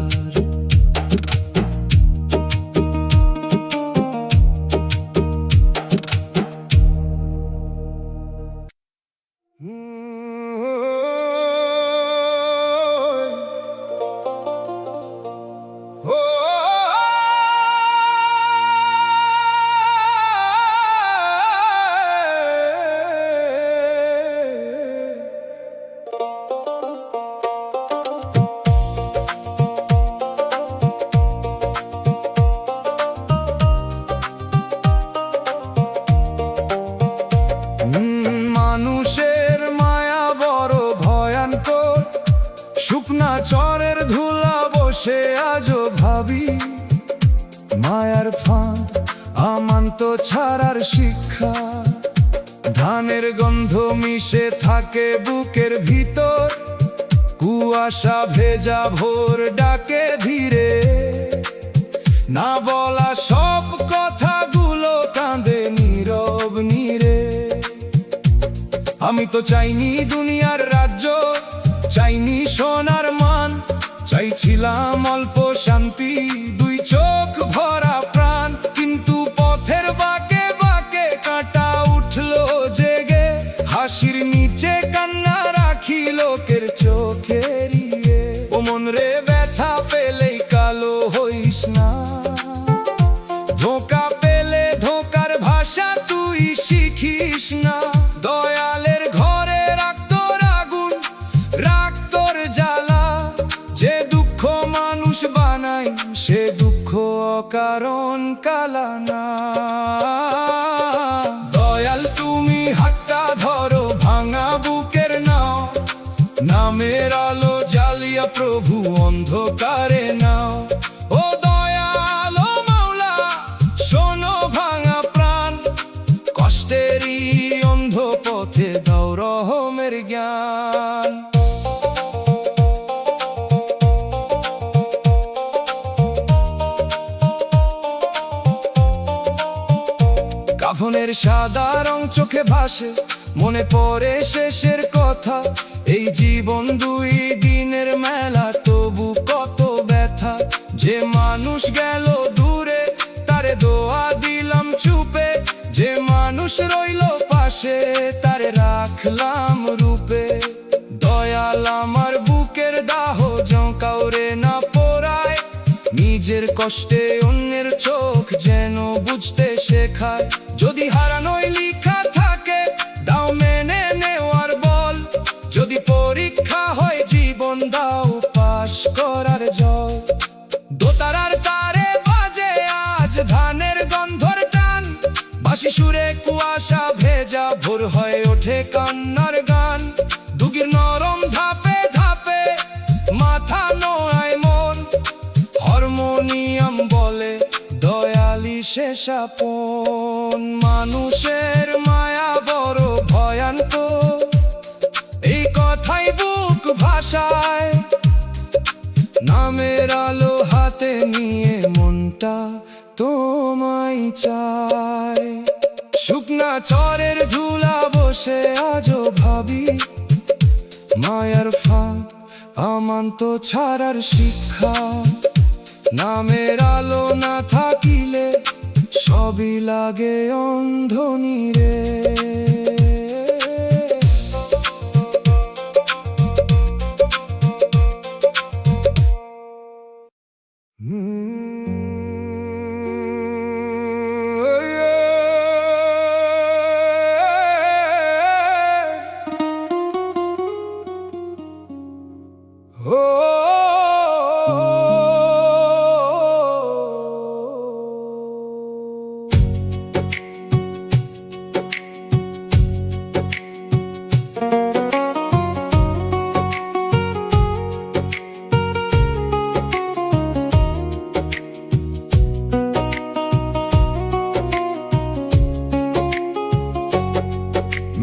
মানুষের মায়া বড় ভয়ঙ্কর, শুকনা চরের ধুলা বসে আজও ভাবি। মায়ার ফাঁদ আমান্ত ছাড়ার শিক্ষা, ধানের গন্ধ মিশে থাকে বুকের ভিতর। কুয়াশা ভেজা ভোর ডাকে ধীরে, না বলা সব কথাগুলো কাঁদে নীরব নীরে। আমি তো চাইনি দুনিয়ার রাজ্য, চাইনি সোনার মান, চাইছিলাম অল্প শান্তি, দুই চোখ ভরা প্রাণ। কিন্তু পথের বাঁকে বাঁকে কাঁটা উঠলো জেগে, হাসির নিচে কান্না রে ব্যথা পেলেই কালো হইস না, ধোঁকা পেলে ধোঁকার ভাষা তুই শিখিস না। দয়ালের ঘরে রাখ তোর আগুন, রাখ তোর জ্বালা, যে দুঃখ মানুষ বানায় সে দুঃখ অকারণ কালা না। দয়াল তুমি হাতটা ধরো, ভাঙা বুকের নাও, নামের আলো জ্বালিয়া প্রভু অন্ধকারে নাও। ও দয়াল ও মাওলা, শোনো ভাঙা প্রাণ, কষ্টেরই অন্ধ পথে দাও রহমের জ্ঞান। কাফনের সাদা রং চোখে ভাসে, মনে পড়ে শেষের কথা। এই জীবন দুই দিনের মেলা, তবু কত ব্যথা। যে মানুষ গেল দূরে তারে দোয়া দিলাম চুপে, যে মানুষ রইল পাশে তারে রাখলাম রূপে। দয়াল আমার বুকের দাহ যেন কাউরে না পোড়ায়, নিজের কষ্টে অন্যের চোখ যেন বুঝতে শেখায়। যদি হারানোই লিখা থাকে দাও মেনে নেওয়ার বল, যদি পরীক্ষা হয় জীবন দাও পাশ করার জল। দোতারার তারে বাজে আজ ধানের গন্ধর টান, বাঁশি সুরে কুয়াশা ভেজা ভোর হয়ে ওঠে কান্নার গান। দুগির নরম ধাপে ধাপে মাথা নোয়ায় মন, হারমোনিয়াম বলে দয়ালি শেষ আপন। মানুষের মায়া বড় ভয়ানক, এই কথাই বুক ভাষায়। নামের আলো হাতে নিয়ে মনটা তোমায় চায়। শুকনা চরের ঝুলা বসে আজও ভাবি, মায়ার ফাঁদ আমান্ত ছাড়ার শিক্ষা। নামের আলো না থাকিলে সবই লাগে অন্ধনি রে।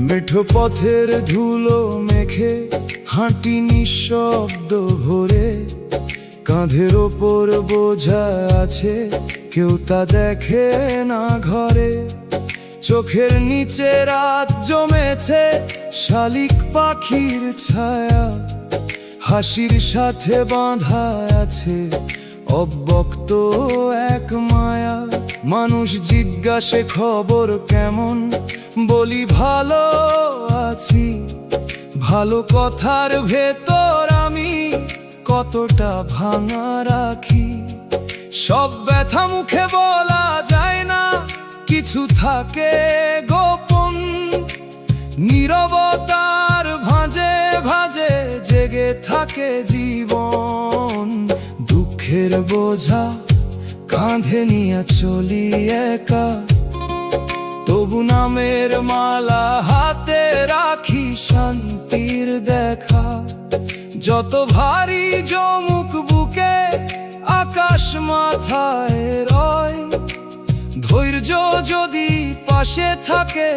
মেঠো পথের ধুলো মেখে হাঁটি নিঃশব্দ ভরে, কাঁধের ওপর বোঝা আছে কেউ তা দেখে না ঘরে। চোখের নিচে রাত জমেছে শালিক পাখির ছায়া, হাসির সাথে বাঁধা আছে অব্যক্ত এক মায়া। মানুষ জিজ্ঞাসে খবর কেমন, বলি ভালো আছি। ভালো কথার ভেতর আমি কতটা ভাঙা রাখি। সব ব্যথা মুখে বলা যায় না, কিছু থাকে গোপন। নীরবতার ভাঁজে ভাঁজে জেগে থাকে জীবন। দুঃখের বোঝা কাঁধে নিয়ে চলি একা, তবু নামের মালা হাতে রাখি শান্তির দেখা। যত ভারী জমুক বুকে আকাশ মাথায় রয়, ধৈর্য যদি পাশে থাকে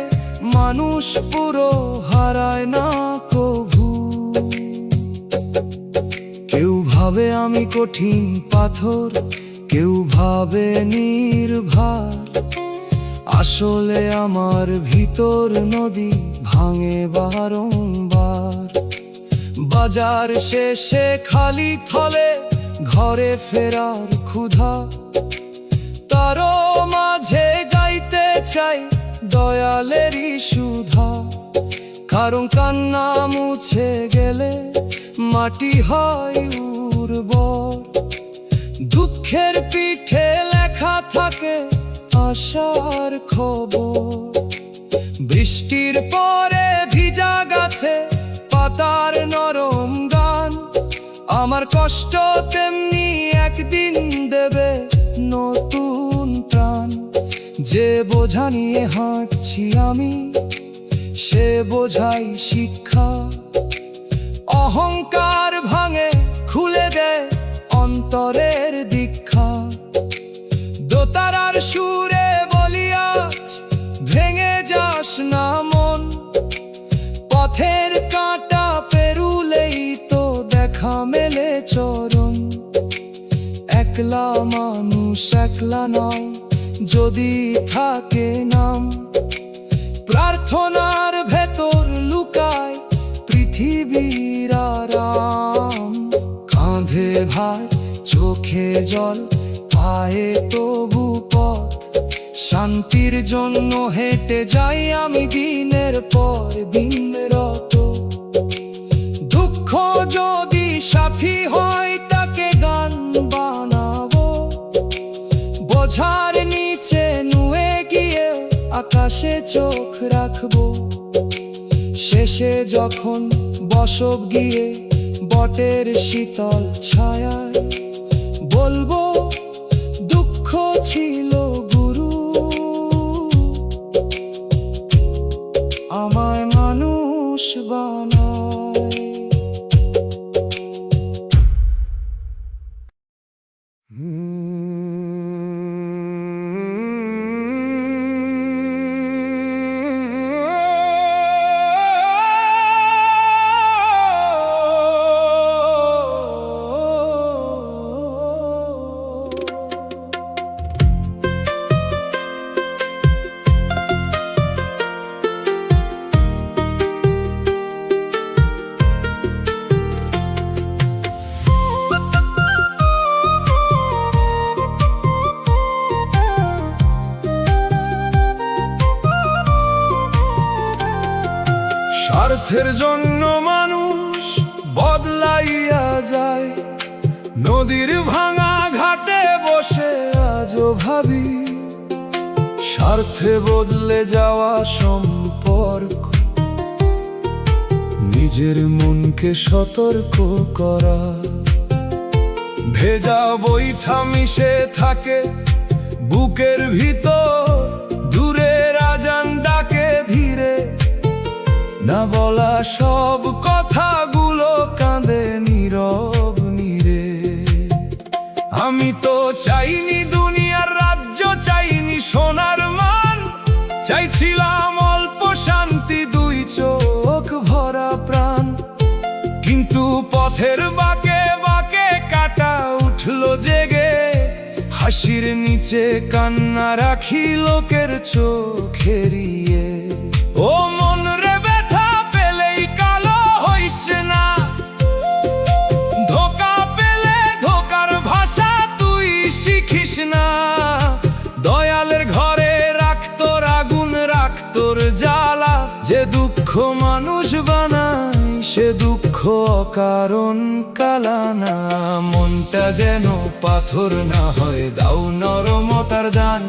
মানুষ পুরো হারায় না কভু। কেউ ভাবে আমি কঠিন পাথর, কেউ ভাবে নির্ভার, আসলে আমার ভিতর নদী ভাঙে বারংবার। বাজার শেষে খালি থলে ঘরে ফেরার ক্ষুধা, তারও মাঝে গাইতে চাই দয়ালেরই সুধা। কারণ কান্না মুছে গেলে মাটি হয় উর্বর। দুঃখের পিঠে লেখা থাকে আশার খবর। বৃষ্টির পরে ভিজা গাছে পাতার নরম গান। আমার কষ্ট তেমনি একদিন দেবে নতুন প্রাণ। যে বোঝা নিয়ে হাঁটছি আমি, সে বোঝাই শিক্ষা। অহংকার ভাঙে, খুলে দেয় অন্তরের দীক্ষা। দোতারার সুরে বলি আজ, ভেঙে যাস না মন। পথের কাঁটা পেরুলেই তো দেখা মেলে চরণ। একলা মানুষ একলা নয়, যদি থাকে নাম। প্রার্থনার ভেতর লুকায় পৃথিবীর আরাম। কাঁধে ভার, চোখে জল, পায়ে তবু পথ। শান্তির জন্য হেঁটে যাই আমি দিনের পর দিন রত। দুঃখ যদি সাথী হয় তাকে গান বানাবো। বোঝার নিচে নুয়ে গিয়ে আকাশে চোখ রাখবো। শেষে যখন বসব গিয়ে বটের শীতল ছায়ায়, বলবো দুঃখ ছিল গুরু, আমায় মানুষ বানায়। স্বার্থের জন্য মানুষ বদলাইয়া যায়। নদীর ভাঙা ঘাটে বসে আজও ভাবি, স্বার্থে বদলে যাওয়া সম্পর্ক। নিজের মনকে সতর্ক করা। ভেজা বৈঠা মিশে থাকে বুকের ভিতর। দূরের আজান ডাকে ধীরে, না বলা সব কথাগুলো কাঁদে নীরব নীরে। আমি তো চাইনি দুনিয়ার রাজ্য, চাইনি সোনার মান। চাইছিলাম অল্প শান্তি, দুই চোখ ভরা প্রাণ। কিন্তু পথের বাঁকে বাঁকে কাটা উঠলো জেগে। হাসির নিচে কান্না রাখি লোকের চোখ এড়িয়ে। ও মন রে, ব্যথা পেলেই কালো হইস না। ধোকা পেলে ধোকার ভাষা তুই শিখিস না। দয়ালের ঘরে রাখ তোর আগুন, রাখ তোর জ্বালা। যে দুঃখ মানুষ বানায় সে দুঃখ অকারণ কালা না। মনটা যেন পাথর না হয়, দাও নরমতার দান।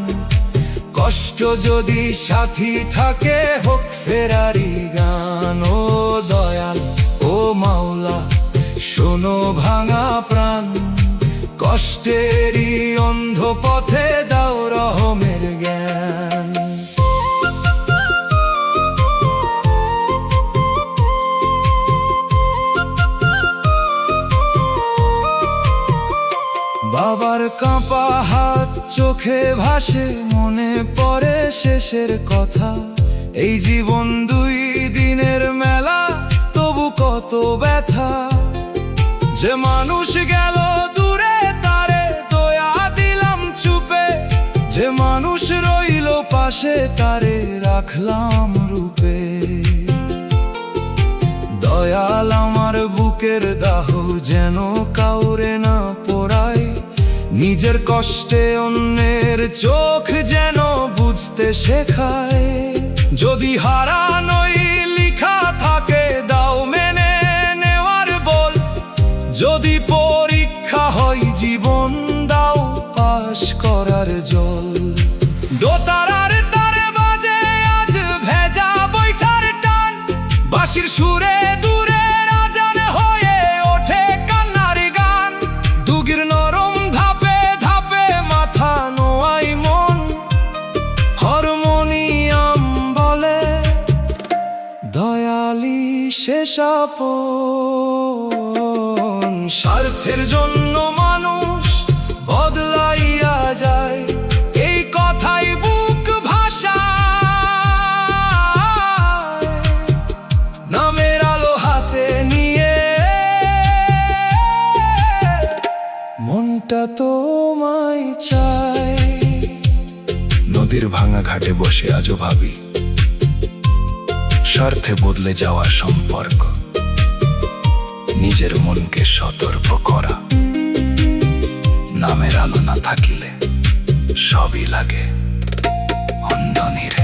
কষ্ট যদি সাথী থাকে, হোক ফেরারি গান। ও দয়াল, ও মাওলা, শোনো ভাঙা প্রাণ। কষ্টেরই অন্ধ পথে দাও রহমের জ্ঞান। বাবার কাঁপা হাত চোখে ভাসে, মনে পড়ে শেষের কথা। এই জীবন দুই দিনের মেলা, তবু কত ব্যথা। যে মানুষ গেল দূরে তারে দয়া দিলাম চুপে। যে মানুষ রইল পাশে তারে রাখলাম রূপে। দয়াল আমার বুকের দাহ যেন কাউরে না পোড়ায়। নিজের কষ্টে অন্যের চোখ যেন বুঝতে শেখায়। যদি হারানোই লিখা থাকে দাও মেনে নেওয়ার বল। যদি পরীক্ষা হই জীবন দাও পাশ করার জল। দোতারার তারে বাজে আজ ভেজা বৈঠার টান, বাঁশির সুরে দূরে রাজান হয়ে ওঠে কান্নার গান। দুগির নরম ধাপে ধাপে মাথা নোয়াই মন, হারমোনিয়াম বলে দয়ালি শেষ আপন। স্বার্থের জন্য মানুষ বদলাইয়া যায়, এই কথাই বুক ভাষায়। নামের আলো হাতে নিয়ে মনটা তোমায় চায়। নদীর ভাঙা ঘাটে বসে আজও ভাবি, স্বার্থে বদলে যাওয়া সম্পর্ক, নিজের মনকে সতর্ক করা। নামের আলো না থাকিলে সবই লাগে অন্ধনীরে।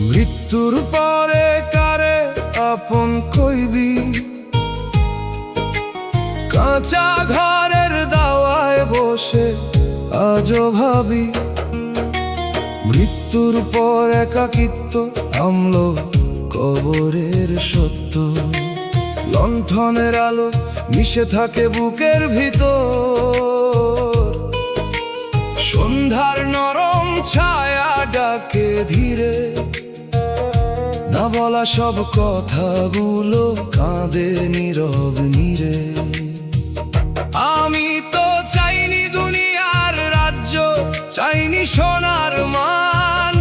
মৃত্যুর পরে কারে আপন কইবি, কাঁচা ঘরের দাওয়ায় বসে আজও ভাবি। মৃত্যুর পর একাকিত্ব আমল কবরের সত্য, লণ্ঠনের আলো মিশে থাকে বুকের ভিতর। সন্ধ্যার নরম ছায়া ডাকে ধীরে, না বলা সব কথাগুলো কাঁদে নীরব নীরে। আমি তো চাইনি দুনিয়ার রাজ্য, চাইনি সোনার মান,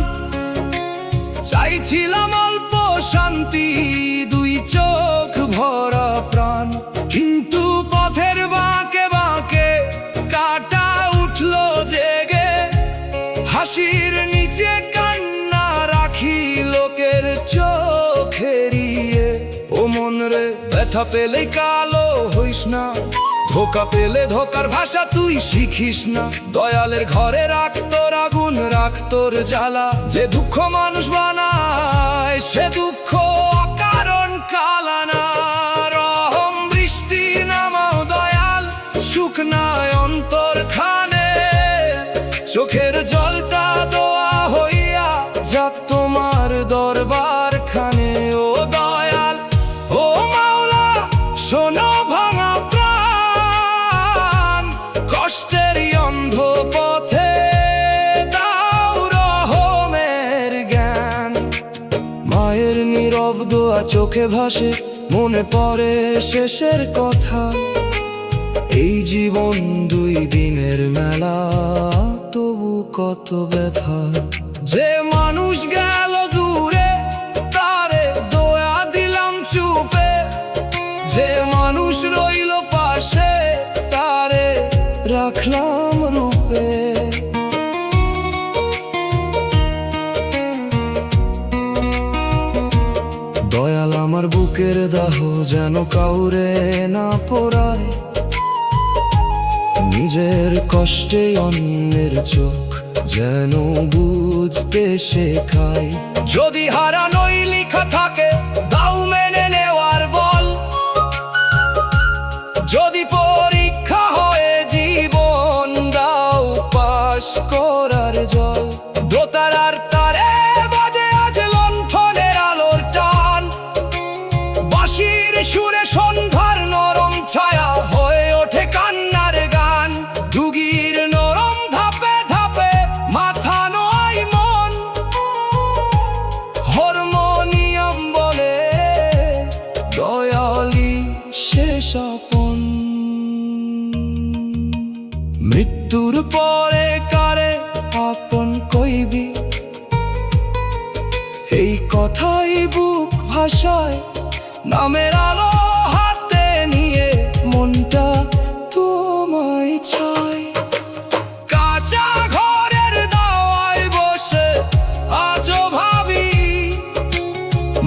চাইছিলাম অল্প শান্তি, দুই চোখ ভরা প্রাণ। কিন্তু পথের বাঁকে বাঁকে কাটা উঠলো জেগে, হাসির নিচে কান্না রাখি লোকের চোখ এড়িয়ে। ও মন রে, ব্যথা পেলে কালো হইস না, ধোকা পেলে ধোকার ভাষা তুই শিখিস না। দয়ালের ঘরে রাখ তোর আগুন, রাখ তোর জ্বালা। যে দুঃখ মানুষ বানায় সে দুঃখ অকারণ কালানা। রহম বৃষ্টি নামাও দয়াল, শুকনায় অন্তর খানে। চোখের জলটা দোয়া হইয়া যাক তোমার দরবার খানে। ও দয়াল, ও মাওলা, শোনো ভাঙা প্রাণ, কষ্টের অন্ধ পথে দাও রহমের জ্ঞান। মায়ের নীরব দোয়া চোখে ভাসে, মনে পড়ে শেষের কথা। এই জীবন দুই দিনের মেলা, তবু কত ব্যথা। যে মানুষ গেল দূরে তারে দোয়া দিলাম চুপে, যে মানুষ রইল পাশে তারে রাখলাম রূপে। দয়াল আমার বুকের দাহ যেন কাউরে না পোড়ায়, নিজের কষ্টে অন্যের চোখ যেন বুঝতে শেখায়। যদি হারানোই লেখা থাকে দাও মেনে নেওয়ার বল, যদি পরীক্ষা হয়ে জীবন দাও পাশ করার জল। দোতারার তারে বাজে আজ লণ্ঠনের আলোর টান, বাঁশির সুরে সন্ধ্যার নরম ছায়া হয়ে ওঠে কান্নার গান। দুগির নরম ধাপে ধাপে মাথা নোয়াই মন, হারমোনিয়াম বলে দয়ালি শেষ আপন। মৃত্যুর পরে কারে আপন কইবি, এই কথাই বুক ভাষায়, নামের আলো হাতে নিয়ে মনটা তোমায় চায়। কাঁচা ঘরের দাওয়ায় বসে আজও ভাবি,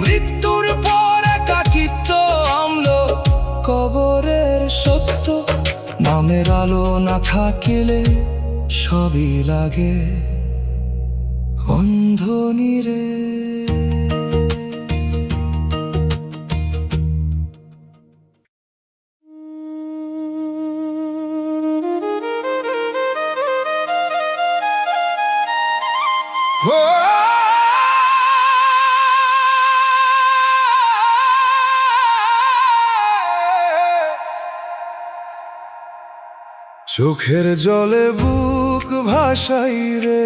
মৃত্যুর পর একাকিত্ব আমলো কবরের সত্য। নামের আলো না থাকিলে সবই লাগে অন্ধনীরে। চোখের জলে বুক ভাসাই রে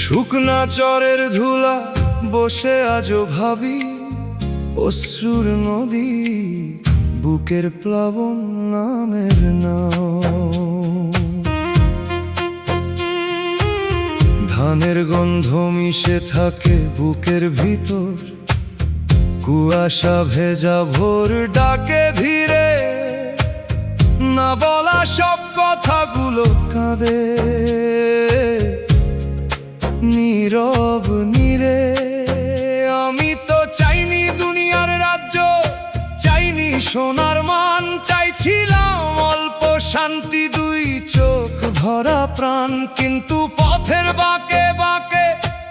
শুকনা চরের ধুলা বসে আজও ভাবি, অশ্রুর নদী বুকের প্লাবন নামের নাও। ধানের গন্ধ মিশে থাকে বুকের ভিতর, কুয়াশা ভেজা ভোর ডাকে ধীরে, না বলা সব কথাগুলো কাঁদে নীরব নীরে। আমি তো চাইনি দুনিয়ার রাজ্য, চাইনি সোনার মান, চাইছিলাম অল্প শান্তি, দুই চোখ ভরা প্রাণ। কিন্তু পথের বাঁকে বাঁকে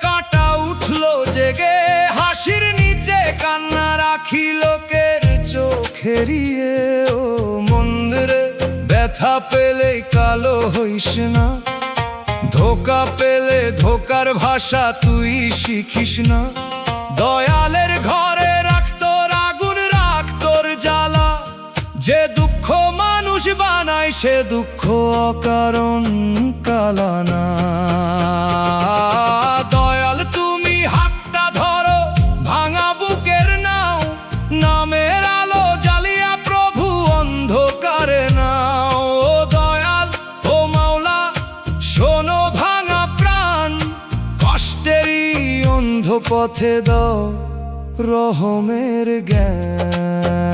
কাঁটা উঠলো জেগে, হাসির নিচে কান্না রাখি লোকের চোখেরিয়ে। ও মন্দিরে ব্যথা পেলে কালো হইস না, ধোকা পেলে ধোকার ভাষা তুই শিখিস না। দয়ালের ঘরে রাখতোর আগুন, রাখতোর জ্বালা, যে দুঃখ মানুষ বানায় সে দুঃখ অকারণ কালানা। দয়াল তুমি হাতটা ধরো, ভাঙা বুকের নাও, নামের আলো জ্বালিয়া প্রভু অন্ধকারে নাও। ও দয়াল ও মাওলা শোনো ভাঙা প্রাণ, কষ্টেরই অন্ধ পথে দাও রহমের জ্ঞান।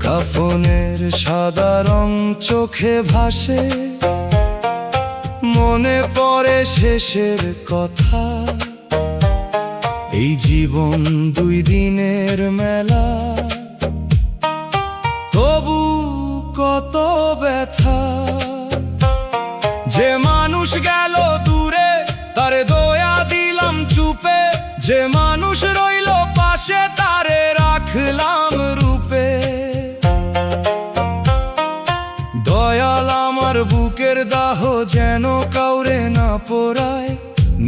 কাফনের সাদা রং চোখে ভাসে, মনে পড়ে শেষের কথা। এই জীবন দুই দিনের মেলা, তবু কত ব্যথা। যে মানুষ গেল দূরে তারে দয়া দিলাম চুপে, যে মানুষ রইল পাশে তারে রাখলাম রূপে। দয়াল আমার বুকের দাহ যেন কাউরে না পোড়ায়,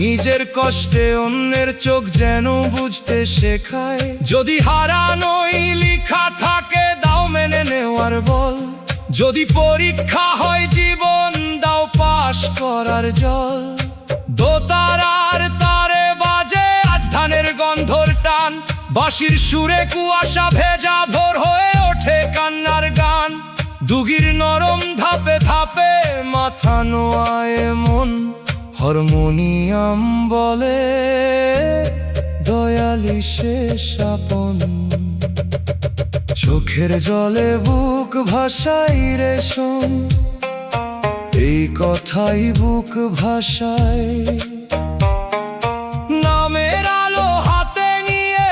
নিজের কষ্টে অন্যের চোখ যেন বুঝতে শেখায়। যদি হারানোই লিখা থাকে দাও মেনে নেওয়ার বল, যদি পরীক্ষা হয় জীবন দাও পাশ করার জল। দোতারার তারে বাজে আজ ধানের গন্ধর টান, বাঁশির সুরে কুয়াশা ভেজা ভোর হয়ে ওঠে কান্নার গান। দুগির নরম ধাপে ধাপে মাথা নোয়ায় মন, হারমোনিয়াম বলে দয়ালি শেষ আপন। চোখের জলে বুক ভাসাই রে শোন, এই কথাই বুক ভাসায়। নামের আলো হাতে নিয়ে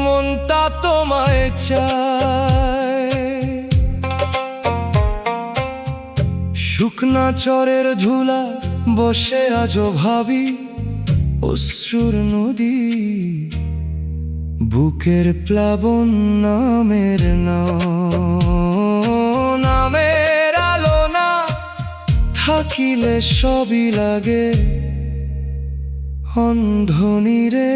মনটা তোমায় চায়। শুকনা চরের ধুলা বসে আজও ভাবি, অশ্রুর নদী বুকের প্লাবন নামের নামের আলো না থাকিলে সবই লাগে অন্ধনীরে।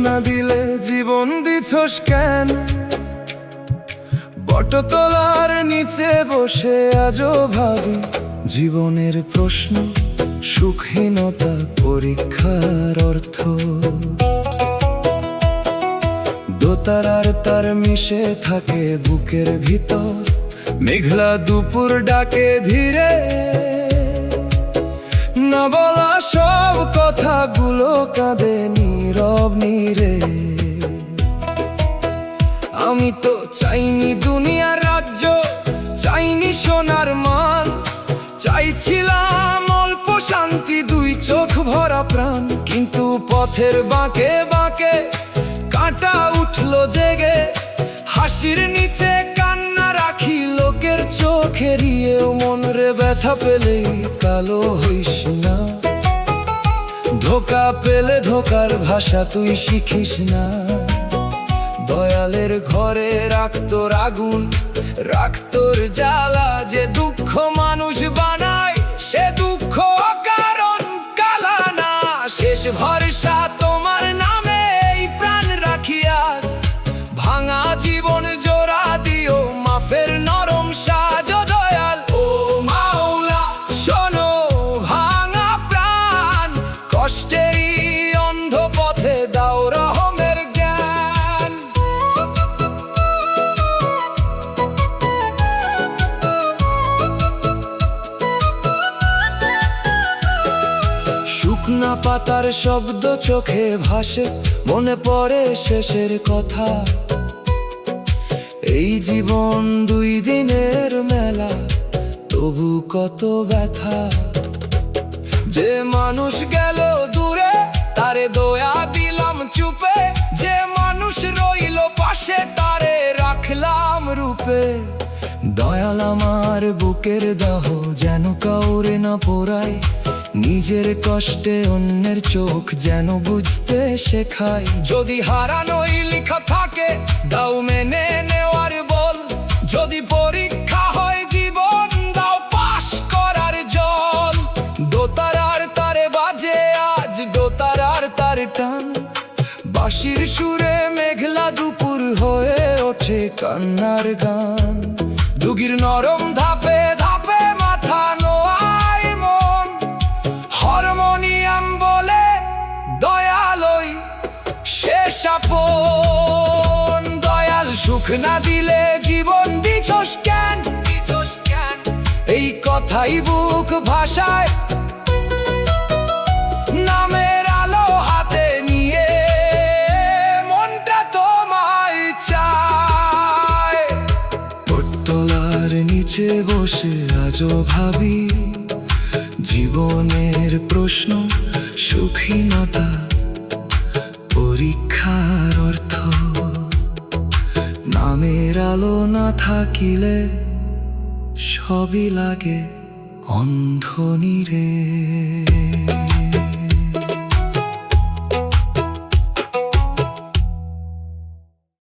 না দিলে জীবন দিছস কেন? বটতলার নিচে বসে আজও ভাবি জীবনের প্রশ্ন, সুখহীনতা, পরীক্ষার অর্থ। দোতারার তার মিশে থাকে বুকের ভিতর, মেঘলা দুপুর ডাকে ধীরে। না বলা সব কথাগুলো কাঁদে নীরব নীরে। আমি তো চাইনি দুনিয়ার রাজ্য, চাইনি সোনার মান, চাইছিলাম অল্প শান্তি, দুই চোখ ভরা প্রাণ। কিন্তু পথের বাঁকে বাঁকে কাঁটা উঠলো জেগে, হাসির নিচে কান্না রাখি লোকের চোখ এড়িয়েও। মন রে ব্যথা পেলেই কালো হইস না, ধোকা পেলে ধোকার ভাষা তুই শিখিস না। দয়ালের ঘরে রাখতোর আগুন, রাখতোর জ্বালা, যে দুঃখ মানুষ বানায় সে দুঃখ কারণ কালা না। শেষ ভরসা তোমার নামে এই প্রাণ রাখি আজ, ভাঙা জীবন জোড়া দিও মাফের নরম সাজ। দয়াল ও মাওলা শোনো ভাঙা প্রাণ, কষ্টেই অন্ধ পথে দাও রহমের জ্ঞান। শুকনা পাতার শব্দ চোখে ভাসে, মনে পড়ে শেষের কথা। এই জীবন দুই দিনের মেলা, তবু কত ব্যথা। যে মানুষ গেল দূরে তারে দয়া দিলাম চুপে, যে মানুষ রইল পাশে তারে রাখলাম রূপে। দয়াল আমার বুকের দাহ যেন কাউরে না পোড়ায়, নিজের কষ্টে অন্যের চোখ যেন বুঝতে শেখায়। যদি হারানোই লেখা থাকে দাও মেনে নেওয়ার বল, যদি পরীক্ষা হয় জীবন দাও পাশ করার জল। দোতারার তারে বাজে আজ দোতারার তার টান, বাঁশির সুরে মেঘলা দুপুর হয়ে ওঠে কান্নার গান। দুগির নরম ধাপে ধাপে মাথা নোয়ায় মন, হারমোনিয়াম বলে দয়ালই শেষ আপন। দয়াল সুখ না দিলে জীবন দিছস কেন? এই কথাই বুক ভাষায়, নামের আলো হাতে নিয়ে মনটা তোমায় চায়। বটতলার নিচে বসে আজও ভাবি জীবনের প্রশ্ন, সুখহীনতা, পরীক্ষার অর্থ। নামের আলো না থাকিলে সবই লাগে অন্ধ নীরে।